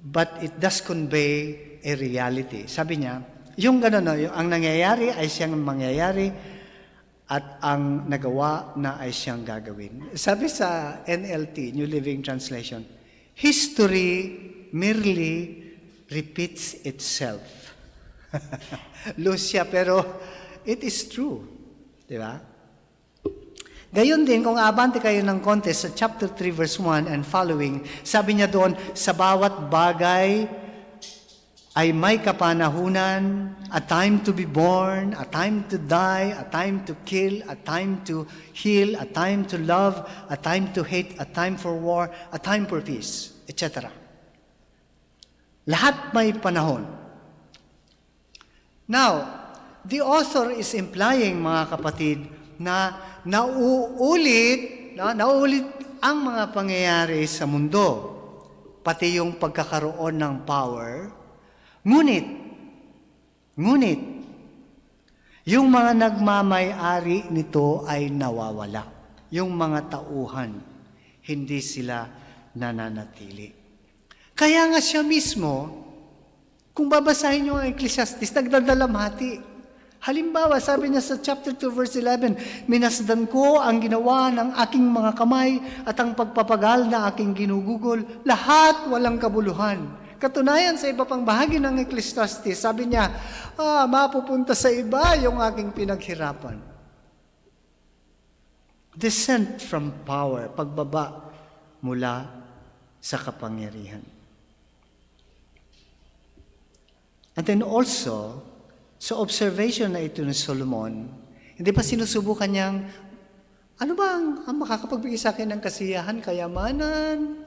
but it does convey a reality. Sabi niya, yung gano'n, yung ang nangyayari ay siyang mangyayari at ang nagawa na ay siyang gagawin. Sabi sa NLT, New Living Translation, history merely repeats itself. Loose siya, pero it is true. Di ba? Gayon din, kung abante kayo ng konti sa chapter 3 verse 1 and following, sabi niya doon, sa bawat bagay ay may kapanahunan, a time to be born, a time to die, a time to kill, a time to heal, a time to love, a time to hate, a time for war, a time for peace, etc. Lahat may panahon. Now, the author is implying, mga kapatid, na nauulit ang mga pangyayari sa mundo, pati yung pagkakaroon ng power. Ngunit, yung mga nagmamay-ari nito ay nawawala. Yung mga tauhan, hindi sila nananatili. Kaya nga siya mismo, kung babasahin niyo ang Ecclesiastes, nagdadalamhati. Halimbawa, sabi niya sa chapter 2 verse 11, minasdan ko ang ginawa ng aking mga kamay at ang pagpapagal na aking ginugugol, lahat walang kabuluhan. Katunayan sa iba pang bahagi ng Ecclesiastes, sabi niya, mapupunta sa iba yung aking pinaghirapan. Descent from power, pagbaba mula sa kapangyarihan. And then also, sa observation na ito ni Solomon, hindi pa sinusubukan niyang, ano ba ang makakapagbigay sa akin ng kasiyahan, kayamanan?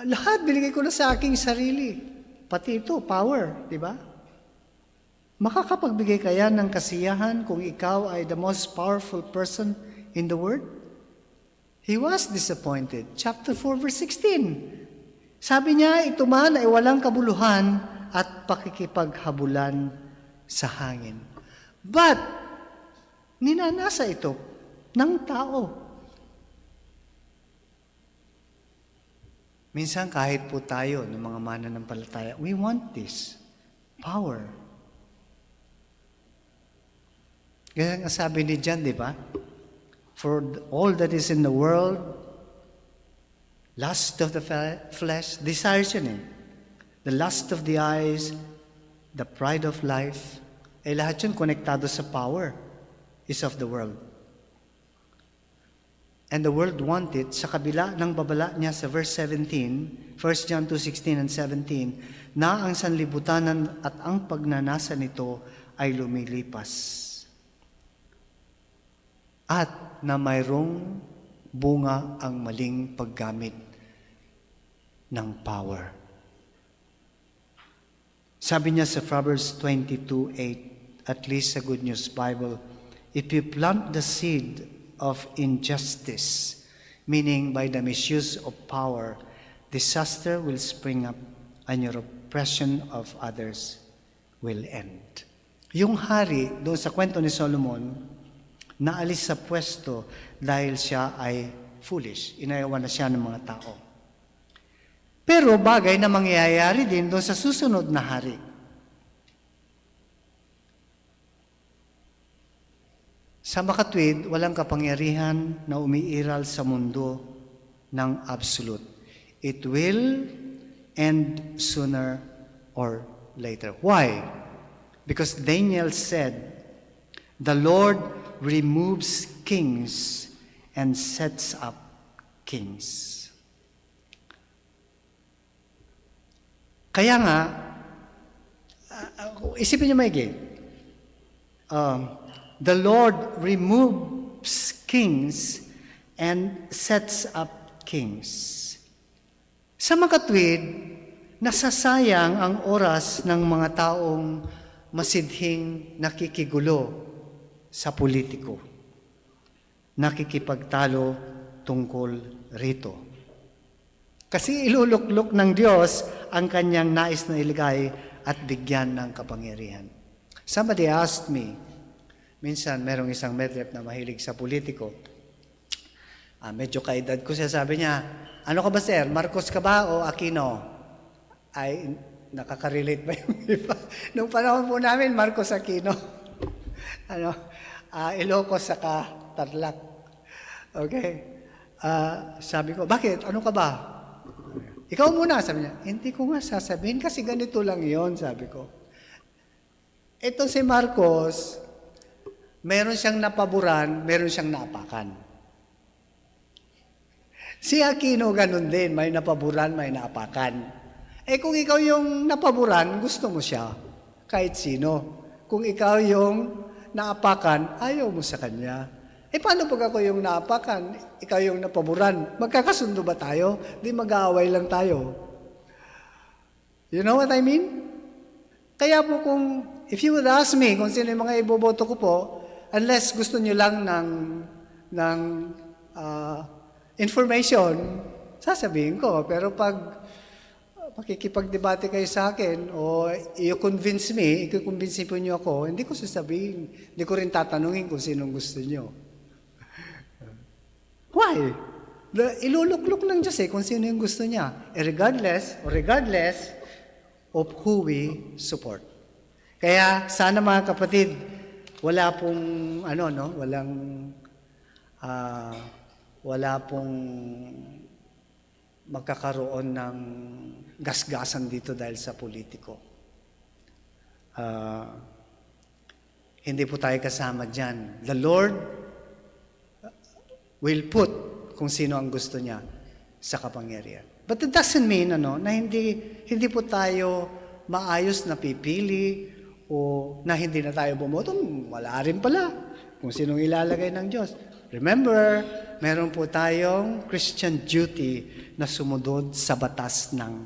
Lahat binigay ko na sa aking sarili. Pati ito, power, di ba? Makakapagbigay kaya ng kasiyahan kung ikaw ay the most powerful person in the world? He was disappointed. Chapter 4, verse 16. Sabi niya, ito man ay walang kabuluhan at pakikipaghabulan sa hangin. But, ninanasa ito ng tao. Minsan kahit po tayo ng mga mananampalataya, we want this power. Ganyan ang sabi ni John, di ba? For all that is in the world, lust of the flesh, desires yun eh. The lust of the eyes, the pride of life, lahat yun konektado sa power is of the world. And the world wanted, sa kabila ng babala niya sa verse 17, 1 John 2:16 and 17, na ang sanlibutanan at ang pagnanasa nito ay lumilipas. At na mayroong bunga ang maling paggamit ng power. Sabi niya sa Proverbs 22:8, at least sa Good News Bible, if you plant the seed of injustice, meaning by the misuse of power, disaster will spring up and your oppression of others will end. Yung hari, doon sa kwento ni Solomon, naalis sa pwesto dahil siya ay foolish. Inayawan na siya ng mga tao. Pero bagay na mangyayari din doon sa susunod na hari. Sa makatwid, walang kapangyarihan na umiiral sa mundo ng absolute. It will end sooner or later. Why? Because Daniel said, the Lord removes kings and sets up kings. Kaya nga, isipin niyo maigi, the Lord removes kings and sets up kings. Sa makatwid, nasasayang ang oras ng mga taong masidhing nakikigulo sa politiko, nakikipagtalo tungkol rito. Kasi iluluklok ng Diyos ang kanyang nais na iligay at bigyan ng kapangyarihan. Somebody asked me, minsan merong isang medrep na mahilig sa politiko. Medyo kaedad ko siya, sabi niya, ano ka ba sir, Marcos ka ba o Aquino? Ay, nakaka-relate ba yung iba? Nung panahon po namin, Marcos Aquino. Ilocos saka Tarlac. Okay. Sabi ko, bakit? Ano ka ba? Ikaw muna, sabi niya. Hindi ko nga sasabihin kasi ganito lang yon, sabi ko. Ito si Marcos, meron siyang napaboran, meron siyang naapakan. Si Aquino ganun din, may napaboran, may naapakan. Kung ikaw yung napaboran, gusto mo siya, kahit sino. Kung ikaw yung naapakan, ayaw mo sa kanya. Paano pag ako yung naapakan, ikaw yung napaboran? Magkakasundo ba tayo? Di mag-aaway lang tayo. You know what I mean? Kaya po if you would ask me kung sino yung mga iboboto ko po, unless gusto nyo lang ng information, sasabihin ko. Pero pag makikipagdebate kayo sa akin o i-convince me, i-convince po nyo ako, hindi ko sasabihin. Hindi ko rin tatanungin kung sinong gusto nyo. Why? Iluluklok ng Diyos kung sino yung gusto niya. Regardless of who we support. Kaya sana mga kapatid, wala pong ano no, wala pong magkakaroon ng gasgasan dito dahil sa politiko. Hindi po tayo kasama diyan. The Lord will put kung sino ang gusto niya sa kapangyarihan. But it doesn't mean na hindi po tayo maayos na pipili o na hindi na tayo bumoto. Wala rin pala kung sinong ilalagay ng Diyos. Remember, meron po tayong Christian duty na sumunod sa batas ng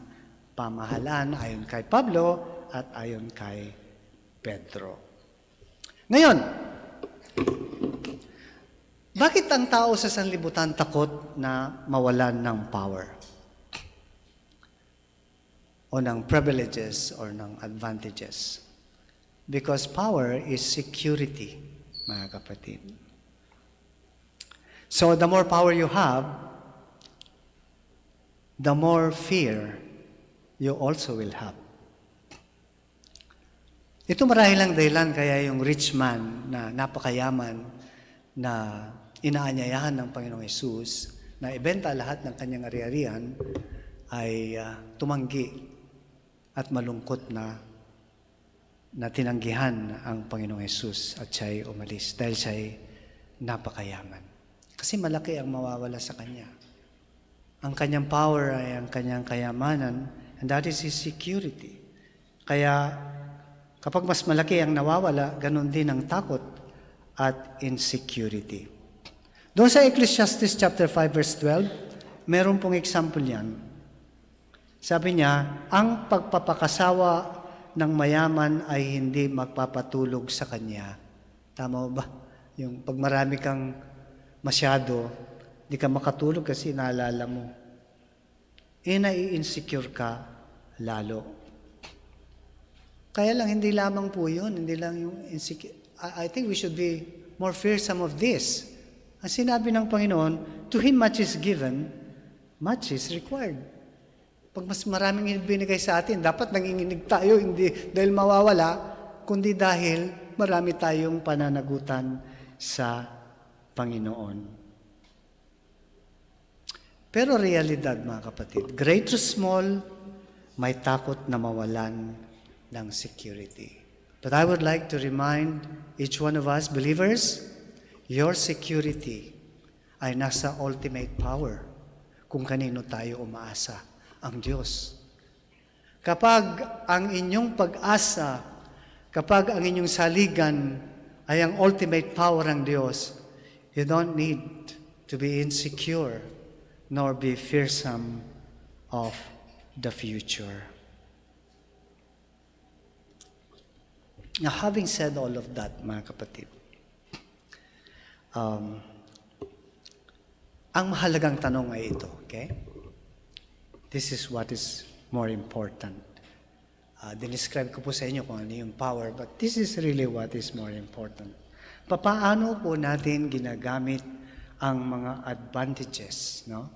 pamahalaan ayon kay Pablo at ayon kay Pedro. Ngayon, bakit ang tao sa sanlibutan takot na mawalan ng power? O ng privileges or ng advantages? Because power is security, mga kapatid. So the more power you have, the more fear you also will have. Ito marahil ang dahilan kaya yung rich man na napakayaman na inaanyayahan ng Panginoong Hesus na ibenta lahat ng kanyang ari-arian ay tumanggi at malungkot na tinanggihan ang Panginoong Hesus at siya'y umalis dahil siya'y napakayaman. Kasi malaki ang mawawala sa kanya. Ang kanyang power ay ang kanyang kayamanan, and that is his security. Kaya kapag mas malaki ang nawawala, ganun din ang takot at insecurity. Doon sa Ecclesiastes chapter 5 verse 12, meron pong example yan. Sabi niya, ang pagpapakasawa ng mayaman ay hindi magpapatulog sa kanya. Tama ba? Yung pag marami kang masyado, di ka makatulog kasi naalala mo. Nai-insecure ka lalo. Kaya lang, hindi lamang po yun. Hindi lang yung insecure. I think we should be more fearsome of this. Ang sinabi ng Panginoon, to him much is given, much is required. Pag mas maraming binigay sa atin, dapat nanginginig tayo, hindi dahil mawawala, kundi dahil marami tayong pananagutan sa Panginoon. Pero realidad, mga kapatid, great or small, may takot na mawalan ng security. But I would like to remind each one of us, believers, your security ay nasa ultimate power kung kanino tayo umaasa, ang Diyos. Kapag ang inyong pag-asa, kapag ang inyong saligan ay ang ultimate power ng Diyos, you don't need to be insecure nor be fearsome of the future. Now, having said all of that, mga kapatid, ang mahalagang tanong ay ito, okay? This is what is more important. Dinescribe ko po sa inyo kung ano yung power, but this is really what is more important. Paano po natin ginagamit ang mga advantages, no?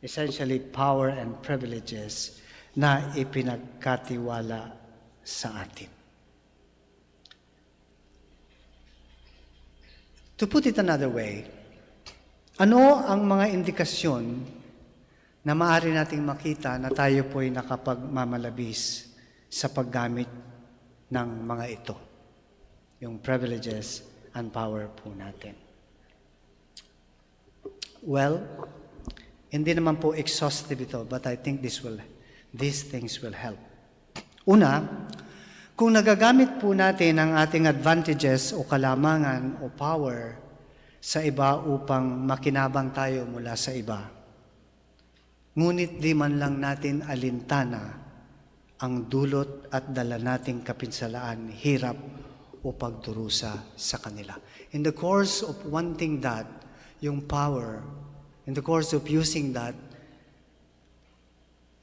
Essentially, power and privileges na ipinagkatiwala sa atin. To put it another way, ano ang mga indikasyon na maaari nating makita na tayo po'y nakapagmamalabis sa paggamit ng mga ito, yung privileges and power po natin? Well, hindi naman po exhaustive ito, but I think these things will help. Una, kung nagagamit po natin ang ating advantages o kalamangan o power sa iba upang makinabang tayo mula sa iba, ngunit di man lang natin alintana ang dulot at dala nating kapinsalaan, hirap o pagdurusa sa kanila. In the course of wanting that, yung power, in the course of using that,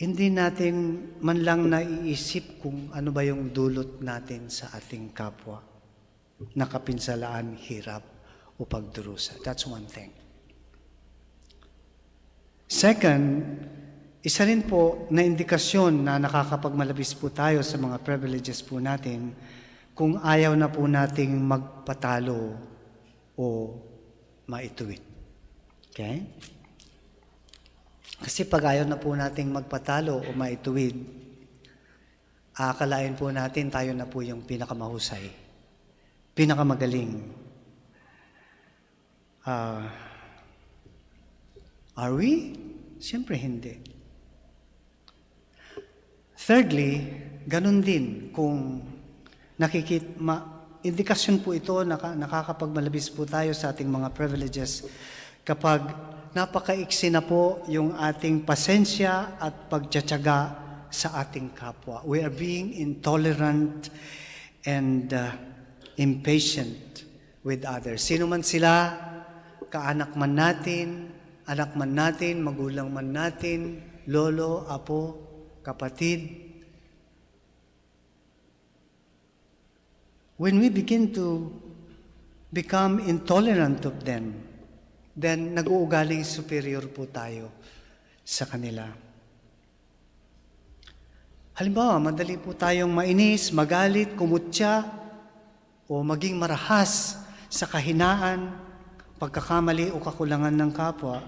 hindi natin man lang naiisip kung ano ba yung dulot natin sa ating kapwa na kapinsalaan, hirap o pagdurusa. That's one thing. Second, isa rin po na indikasyon na nakakapagmalabis po tayo sa mga privileges po natin, kung ayaw na po nating magpatalo o maituwid. Okay? Kasi pag ayaw na po nating magpatalo o maituwid, aakalain po natin tayo na po yung pinakamahusay, pinakamagaling. Are we? Siyempre hindi. Thirdly, ganun din kung indikasyon po ito, nakakapagmalabis po tayo sa ating mga privileges kapag napakaiksi na po yung ating pasensya at pagtsatsaga sa ating kapwa. We are being intolerant and impatient with others. Sino man sila, kaanak man natin, anak man natin, magulang man natin, lolo, apo, kapatid. When we begin to become intolerant of them, then nag-uugaling superior po tayo sa kanila. Halimbawa, madali po tayong mainis, magalit, kumutya, o maging marahas sa kahinaan, pagkakamali o kakulangan ng kapwa.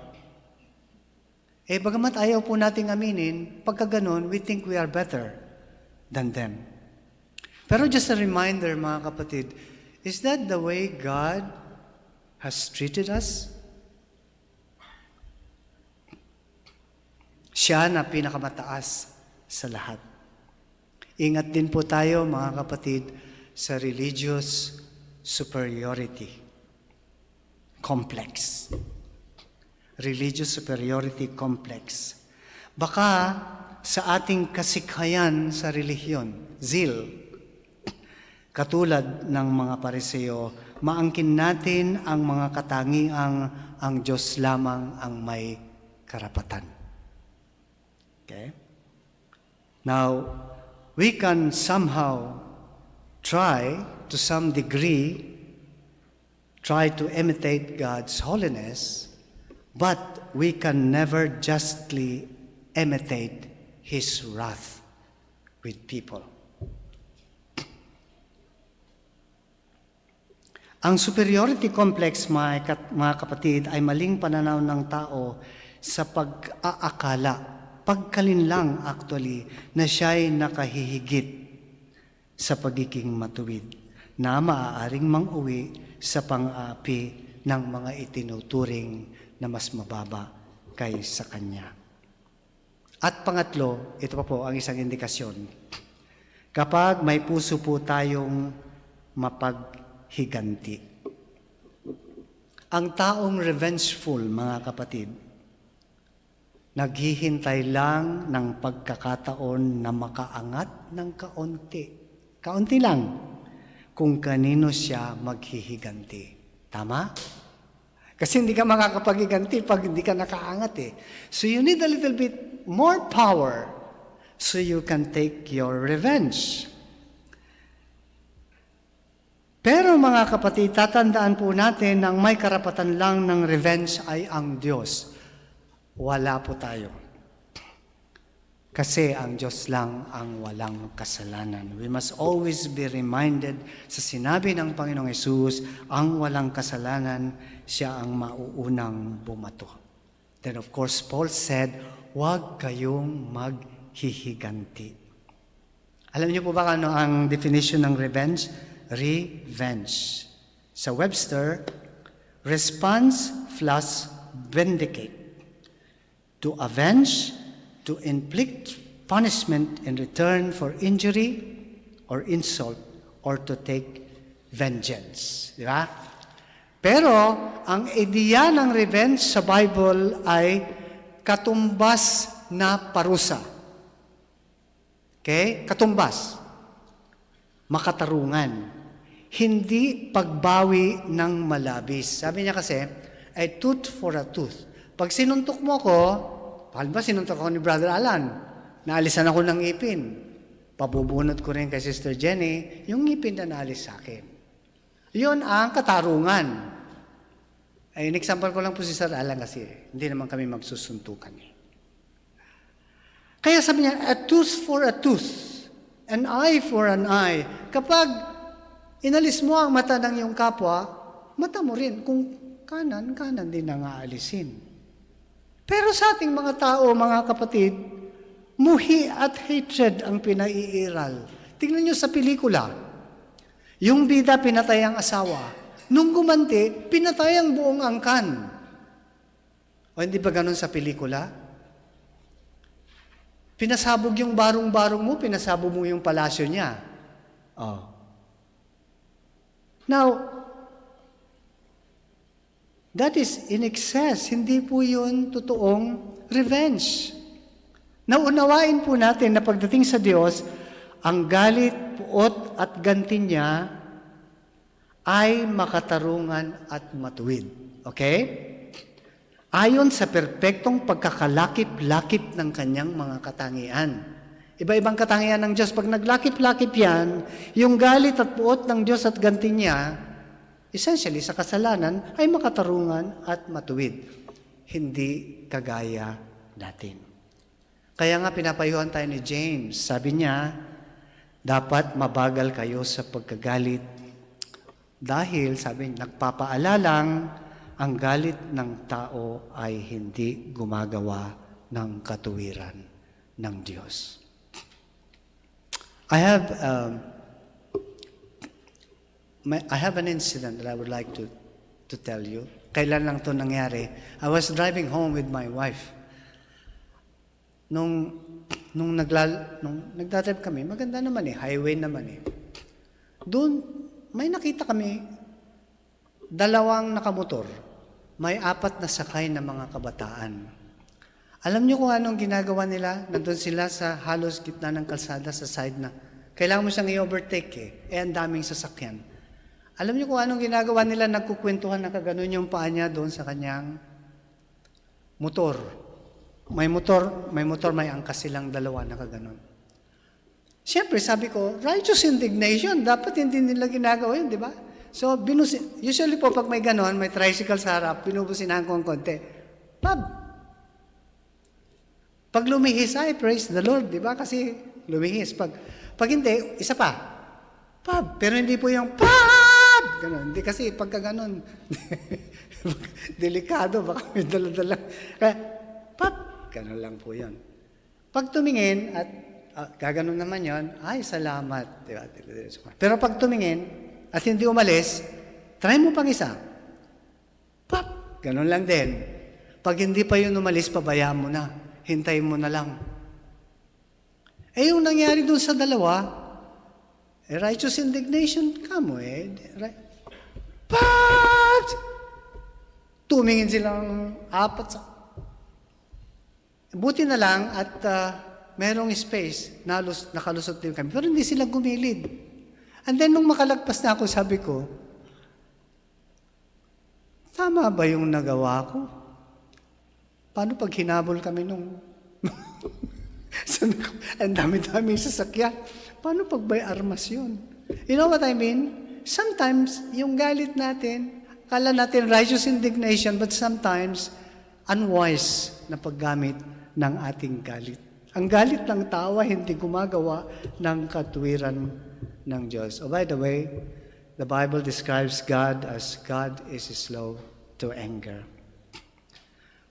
Bagamat ayaw po nating aminin, pagka ganon, we think we are better than them. Pero just a reminder, mga kapatid, is that the way God has treated us? Siya na pinakamataas sa lahat. Ingat din po tayo, mga kapatid, sa religious superiority complex. Religious superiority complex. Baka sa ating kasikhayan sa relihiyon, zeal, katulad ng mga Pariseo, maangkin natin ang mga katangiang ang Diyos lamang ang may karapatan. Okay? Now, we can somehow try, to some degree, try to imitate God's holiness, but we can never justly imitate His wrath with people. Ang superiority complex, mga kapatid, ay maling pananaw ng tao sa pag-aakala, pagkalinlang actually, na siya'y nakahihigit sa pagiging matuwid, na maaaring mang-uwi sa pang-aapi ng mga itinuturing na mas mababa kaysa kanya. At pangatlo, ito pa po ang isang indikasyon. Kapag may puso po tayong mapaghiganti. Ang taong revengeful, mga kapatid, naghihintay lang ng pagkakataon na makaangat ng kaunti. Kaunti lang kung kanino siya maghihiganti. Tama? Kasi hindi ka makakapaghiganti pag hindi ka nakaangat eh. So you need a little bit more power so you can take your revenge. Pero mga kapatid, tatandaan po natin na ang may karapatan lang ng revenge ay ang Diyos. Wala po tayo. Kasi ang Diyos lang ang walang kasalanan. We must always be reminded sa sinabi ng Panginoong Hesus, ang walang kasalanan, siya ang mauunang bumato. Then of course, Paul said, huwag kayong maghihiganti. Alam niyo po ba ano ang definition ng revenge? Revenge. Sa Webster, response plus vindicate. To avenge, to inflict punishment in return for injury or insult, or to take vengeance. Di ba? Pero, ang ideya ng revenge sa Bible ay katumbas na parusa. Okay? Katumbas. Makatarungan. Hindi pagbawi ng malabis. Sabi niya kasi, a tooth for a tooth. Pag sinuntok mo ko, halimbawa sinuntok ako ni Brother Alan, naalisan ako ng ngipin. Pabubunot ko rin kay Sister Jenny, yung ngipin na naalis sa akin. Yun ang katarungan. Ay, example ko lang po si Sir Alan kasi hindi naman kami magsusuntukan. Kaya sabi niya, a tooth for a tooth, an eye for an eye. Kapag Inalis mo ang mata ng iyong kapwa, mata mo rin. Kung kanan, kanan din ang aalisin. Pero sa ating mga tao, mga kapatid, muhi at hatred ang pinaiiral. Tingnan nyo sa pelikula. Yung bida pinatay ang asawa. Nung gumanti, pinatay ang buong angkan. O hindi ba ganun sa pelikula? Pinasabog yung barong-barong mo, pinasabog mo yung palasyo niya. Oh. Now, that is in excess. Hindi po yun totoong revenge. Nauunawain po natin na pagdating sa Diyos, ang galit, puot at ganti niya ay makatarungan at matuwid. Okay? Ayon sa perpektong pagkakalakip-lakip ng kanyang mga katangian. Iba-ibang katangian ng Diyos. Pag naglakip-lakip yan, yung galit at puot ng Diyos at ganti niya, essentially sa kasalanan, ay makatarungan at matuwid. Hindi kagaya natin. Kaya nga pinapayuhan tayo ni James. Sabi niya, dapat mabagal kayo sa pagkagalit. Dahil, sabi niya, nagpapaalalang ang galit ng tao ay hindi gumagawa ng katuwiran ng Diyos. I have an incident that I would like to tell you. Kailan lang ito nangyari? I was driving home with my wife. Nung nagdadrive kami, maganda naman highway naman Doon, may nakita kami, dalawang nakamotor. May 4 na sakay na mga kabataan. Alam niyo kung anong ginagawa nila? Nandun sila sa halos gitna ng kalsada sa side na kailangan mo siyang i-overtake ang daming sasakyan. Alam niyo kung anong ginagawa nila? Nagkukwentuhan na kaganon yung paa niya doon sa kanyang motor. May motor, may angkas silang dalawa na kaganon. Siyempre, sabi ko, righteous indignation. Dapat hindi nila ginagawa yun, di ba? So, usually po pag may ganon, may tricycle sa harap, binubusinahan ko ang konti. Pag lumihis, ay, praise the Lord, di ba? Kasi lumihis. Pag hindi, isa pa. Pero hindi po yung ganon. Hindi kasi pagka ganon, delikado, baka may dala-dala. Kaya, ganon lang po yun. Pag tumingin, at gaganon naman yon, ay, salamat. Di ba? Pero pag tumingin, at hindi umalis, try mo pang isa. Ganon lang din. Pag hindi pa yun umalis, pabayaan mo na. Hintayin mo na lang. Yung nangyari dun sa dalawa, righteous indignation ka mo tumingin silang 4 Buti na lang at merong space, nakalusot din kami. Pero hindi sila gumilid. And then nung makalagpas na ako, sabi ko, tama ba yung nagawa ko? Paano pag hinabol kami nung ang dami-dami sasakyan? Paano pag may armas yun? You know what I mean? Sometimes, yung galit natin, kala natin righteous indignation, but sometimes, unwise na paggamit ng ating galit. Ang galit ng tao hindi gumagawa ng katuwiran ng Diyos. Oh, by the way, the Bible describes God as God is slow to anger.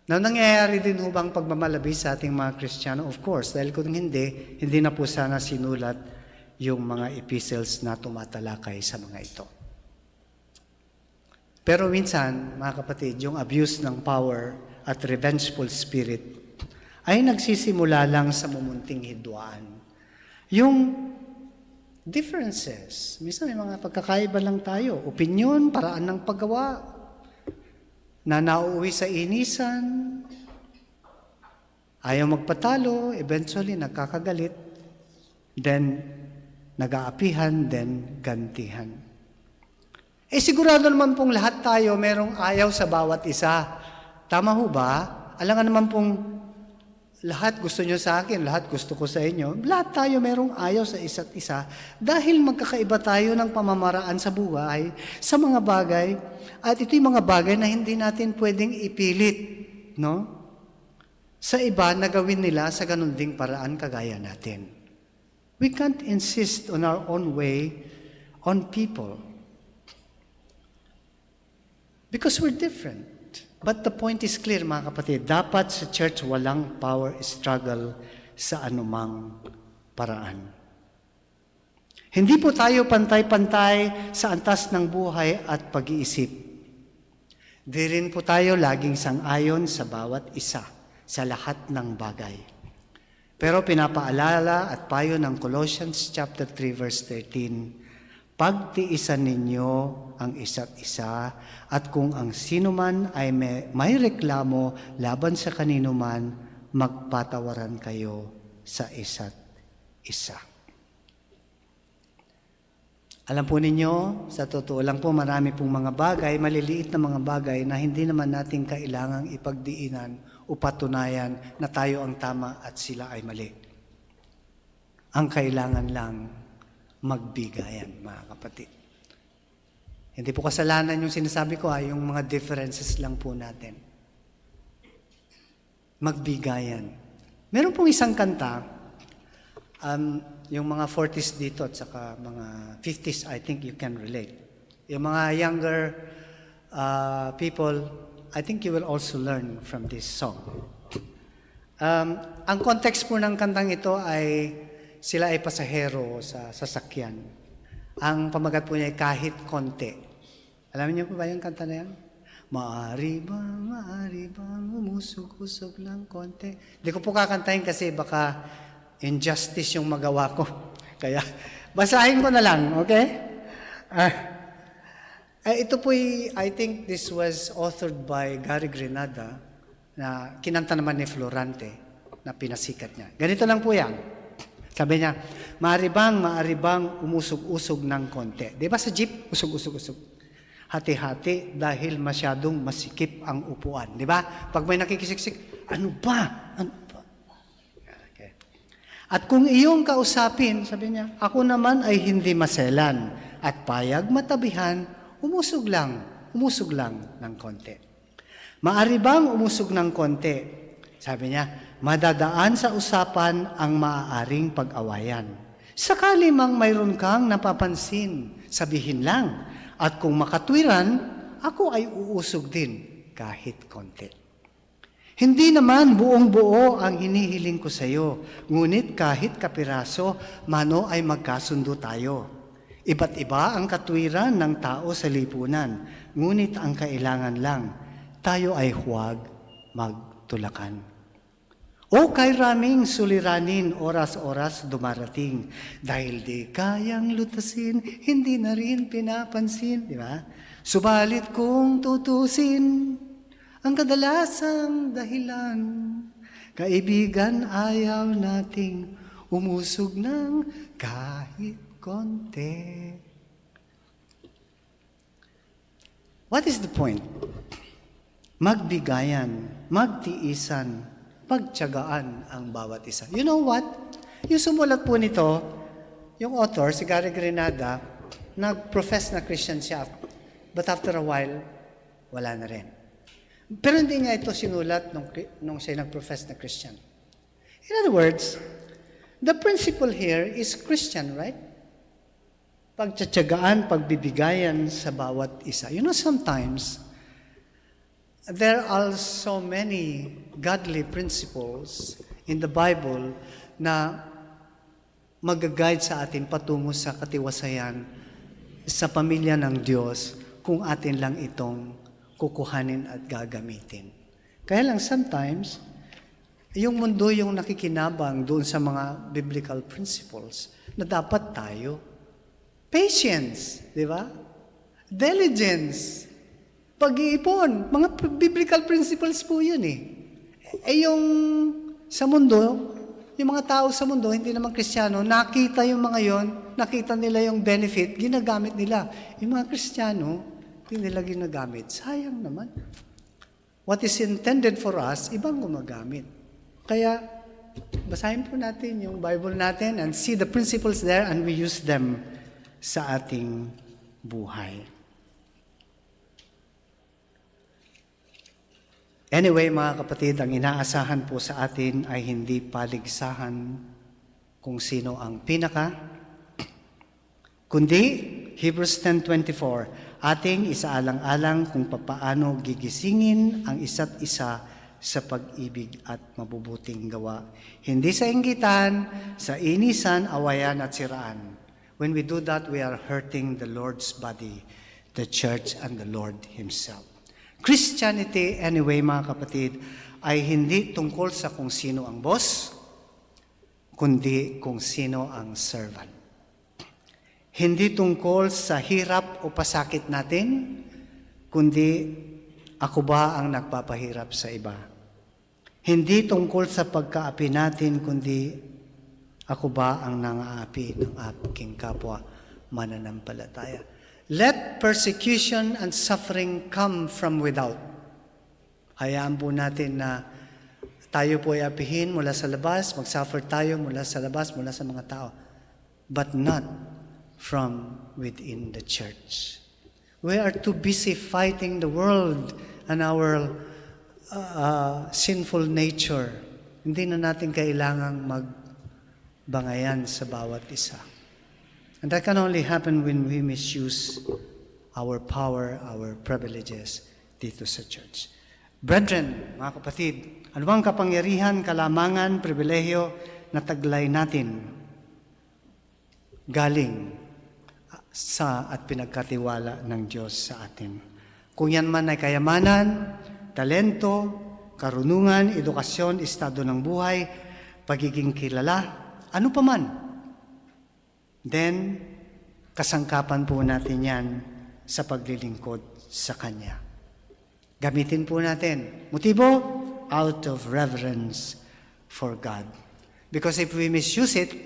Now, nangyayari din bang pagmamalabis sa ating mga Kristiyano? Of course, dahil kung hindi na po sana sinulat yung mga epistles na tumatalakay sa mga ito. Pero minsan, mga kapatid, yung abuse ng power at revengeful spirit ay nagsisimula lang sa mumunting hidwaan. Yung differences, minsan may mga pagkakaiba lang tayo. Opinyon, paraan ng paggawa, na nauuwi sa inisan, ayaw magpatalo, eventually nagkakagalit, then nag-aapihan, then gantihan. Sigurado naman pong lahat tayo merong ayaw sa bawat isa. Tama ho ba? Alangan naman pong lahat gusto nyo sa akin, lahat gusto ko sa inyo. Lahat tayo merong ayaw sa isa't isa dahil magkakaiba tayo ng pamamaraan sa buhay, sa mga bagay, at ito yung mga bagay na hindi natin pwedeng ipilit, no? Sa iba na gawin nila sa ganun ding paraan kagaya natin. We can't insist on our own way on people. Because we're different. But the point is clear, mga kapatid. Dapat sa church walang power struggle sa anumang paraan. Hindi po tayo pantay-pantay sa antas ng buhay at pag-iisip. Di rin po tayo laging sang-ayon sa bawat isa, sa lahat ng bagay. Pero pinapaalala at payo ng Colossians chapter 3 verse 13, pagtiisan ninyo ang isa't isa at kung ang sino man ay may reklamo laban sa kanino man, magpatawaran kayo sa isa't isa. Alam po ninyo, sa totoo lang po, marami pong mga bagay, maliliit na mga bagay na hindi naman natin kailangang ipagdiinan o patunayan na tayo ang tama at sila ay mali. Ang kailangan lang, magbigayan, mga kapatid. Hindi po kasalanan yung sinasabi ko, yung mga differences lang po natin. Magbigayan. Meron pong isang kanta, yung mga 40s dito at saka mga 50s, I think you can relate. Yung mga younger people, I think you will also learn from this song. Ang context po ng kantang ito ay sila ay pasahero sa sasakyan. Ang pamagat po niya ay kahit konti. Alam niyo po ba yung kanta na yan? Maari bang umusog-usog ng konti? Hindi ko po kakantahin kasi baka injustice yung magawa ko. Kaya, basahin ko na lang, okay? Ito po, I think this was authored by Gary Grenada, na kinanta naman ni Florante, na pinasikat niya. Ganito lang po yan. Sabi niya, maari bang umusog-usog ng konti? Di ba sa jeep, usog-usog-usog? Hati-hati dahil masyadong masikip ang upuan. Di ba? Pag may nakikisiksik, ano ba? Okay. At kung iyong kausapin, sabi niya, ako naman ay hindi maselan at payag matabihan, umusog lang ng konti. Maari bang umusog ng konti? Sabi niya, madadaan sa usapan ang maaaring pag-awayan. Sakali mang mayroon kang napapansin, sabihin lang. At kung makatwiran, ako ay uusog din kahit konti. Hindi naman buong-buo ang hinihiling ko sa iyo, ngunit kahit kapiraso, mano ay magkasundo tayo. Iba't iba ang katwiran ng tao sa lipunan, ngunit ang kailangan lang, tayo ay huwag magtulakan. O kay raming suliranin, oras-oras dumarating. Dahil di kayang lutasin, hindi na rin pinapansin. Di ba? Subalit kung tutusin, ang kadalasang dahilan, kaibigan ayaw nating umusog ng kahit konti. What is the point? Magbigayan, magtiisan, pagtiyagaan ang bawat isa. You know what? Yung sumulat po nito, yung author, si Gary Grenada, nag-profess na Christian siya. But after a while, wala na rin. Pero hindi niya ito sinulat nung siya nag-profess na Christian. In other words, the principle here is Christian, right? Pagtiyagaan, pagbibigayan sa bawat isa. You know, sometimes, there are so many godly principles in the Bible na mag-guide sa atin patungo sa katiwasayan sa pamilya ng Diyos kung atin lang itong kukuhanin at gagamitin. Kaya lang sometimes, yung mundo yung nakikinabang doon sa mga biblical principles na dapat tayo. Patience, di ba? Diligence, pag-iipon, mga biblical principles po yun eh. Yung sa mundo, yung mga tao sa mundo, hindi naman Kristiyano, nakita yung mga yon, nakita nila yung benefit, ginagamit nila. Yung mga Kristiyano, hindi nila ginagamit. Sayang naman. What is intended for us, ibang gumagamit. Kaya, basahin po natin yung Bible natin and see the principles there and we use them sa ating buhay. Anyway, mga kapatid, ang inaasahan po sa atin ay hindi paligsahan kung sino ang pinaka, kundi Hebrews 10:24, ating isaalang-alang kung papaano gigisingin ang isa't isa sa pag-ibig at mabubuting gawa. Hindi sa inggitan, sa inisan, awayan at siraan. When we do that, we are hurting the Lord's body, the church, and the Lord Himself. Christianity, anyway, mga kapatid, ay hindi tungkol sa kung sino ang boss, kundi kung sino ang servant. Hindi tungkol sa hirap o pasakit natin, kundi ako ba ang nagpapahirap sa iba. Hindi tungkol sa pagkaapi natin, kundi ako ba ang nangaapi ng aking kapwa mananampalataya. Let persecution and suffering come from without. Hayaan po natin na tayo po ay apihin mula sa labas, mag-suffer tayo mula sa labas, mula sa mga tao. But not from within the church. We are too busy fighting the world and our sinful nature. Hindi na natin kailangang magbangayan sa bawat isa. And that can only happen when we misuse our power, our privileges dito sa church. Brethren, mga kapatid, ano bang kapangyarihan, kalamangan, pribilehiyo na taglay natin galing sa at pinagkatiwala ng Diyos sa atin? Kung yan man ay kayamanan, talento, karunungan, edukasyon, estado ng buhay, pagiging kilala, ano pa man. Then, kasangkapan po natin yan sa paglilingkod sa Kanya. Gamitin po natin. Motibo? Out of reverence for God. Because if we misuse it,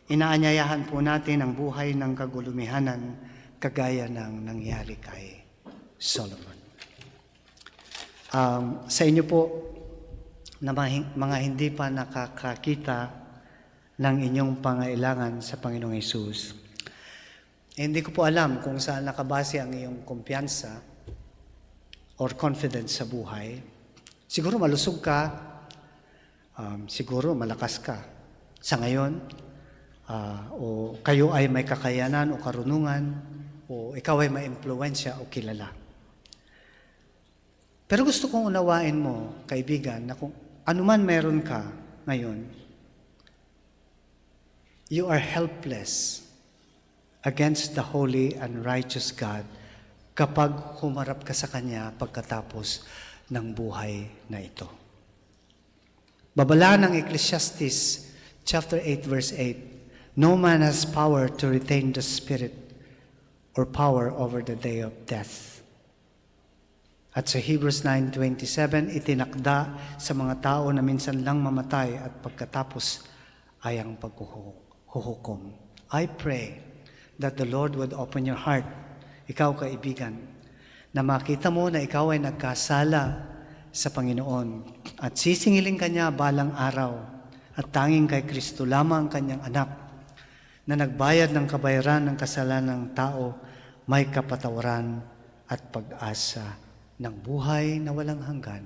inaanyayahan po natin ang buhay ng kagulumihanan kagaya ng nangyari kay Solomon. Sa inyo po, na mga hindi pa nakakakita ng inyong pangailangan sa Panginoong Hesus, hindi ko po alam kung saan nakabase ang iyong kumpiyansa or confidence sa buhay. Siguro malusog ka, siguro malakas ka. Sa ngayon, o kayo ay may kakayanan o karunungan, o ikaw ay may impluwensya o kilala. Pero gusto kong unawain mo, kaibigan, na kung anuman meron ka ngayon, you are helpless against the holy and righteous God kapag humarap ka sa Kanya pagkatapos ng buhay na ito. Babala ng Ecclesiastes chapter 8 verse 8, no man has power to retain the spirit or power over the day of death. At sa Hebrews 9:27, itinakda sa mga tao na minsan lang mamatay at pagkatapos ay ang paghuhukom. I pray that the Lord would open your heart, ikaw kaibigan, na makita mo na ikaw ay nagkasala sa Panginoon at sisingilin Kanya balang araw at tanging kay Kristo lamang Kanyang anak na nagbayad ng kabayaran ng kasalanan ng tao, may kapatawaran at pag-asa ng buhay na walang hanggan,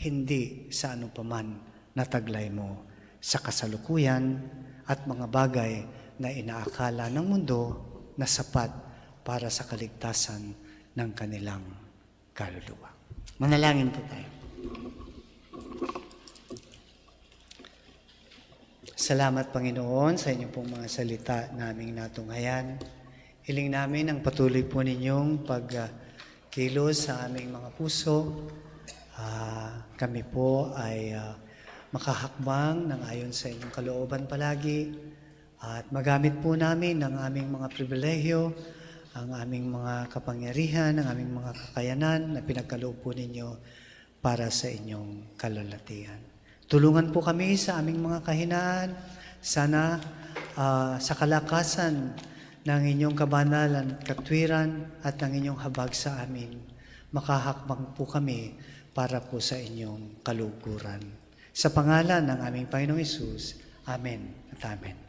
hindi sa anupaman na taglay mo sa kasalukuyan at mga bagay na inaakala ng mundo na sapat para sa kaligtasan ng kanilang kaluluwa. Manalangin po tayo. Salamat, Panginoon, sa inyong pong mga salita naming natunghayan. Hiling namin ang patuloy po ninyong pagkilos sa aming mga puso. Kami po ay makahakbang ng ayon sa inyong kalooban palagi at magamit po namin ang aming mga pribilehiyo, ang aming mga kapangyarihan, ang aming mga kakayanan na pinagkaloob po ninyo para sa inyong kalalatian. Tulungan po kami sa aming mga kahinaan. Sana sa kalakasan ng inyong kabanalan, katwiran at ng inyong habag sa amin, makahakbang po kami para po sa inyong kaluguran. Sa pangalan ng aming Panginoong Hesus, Amen at Amen.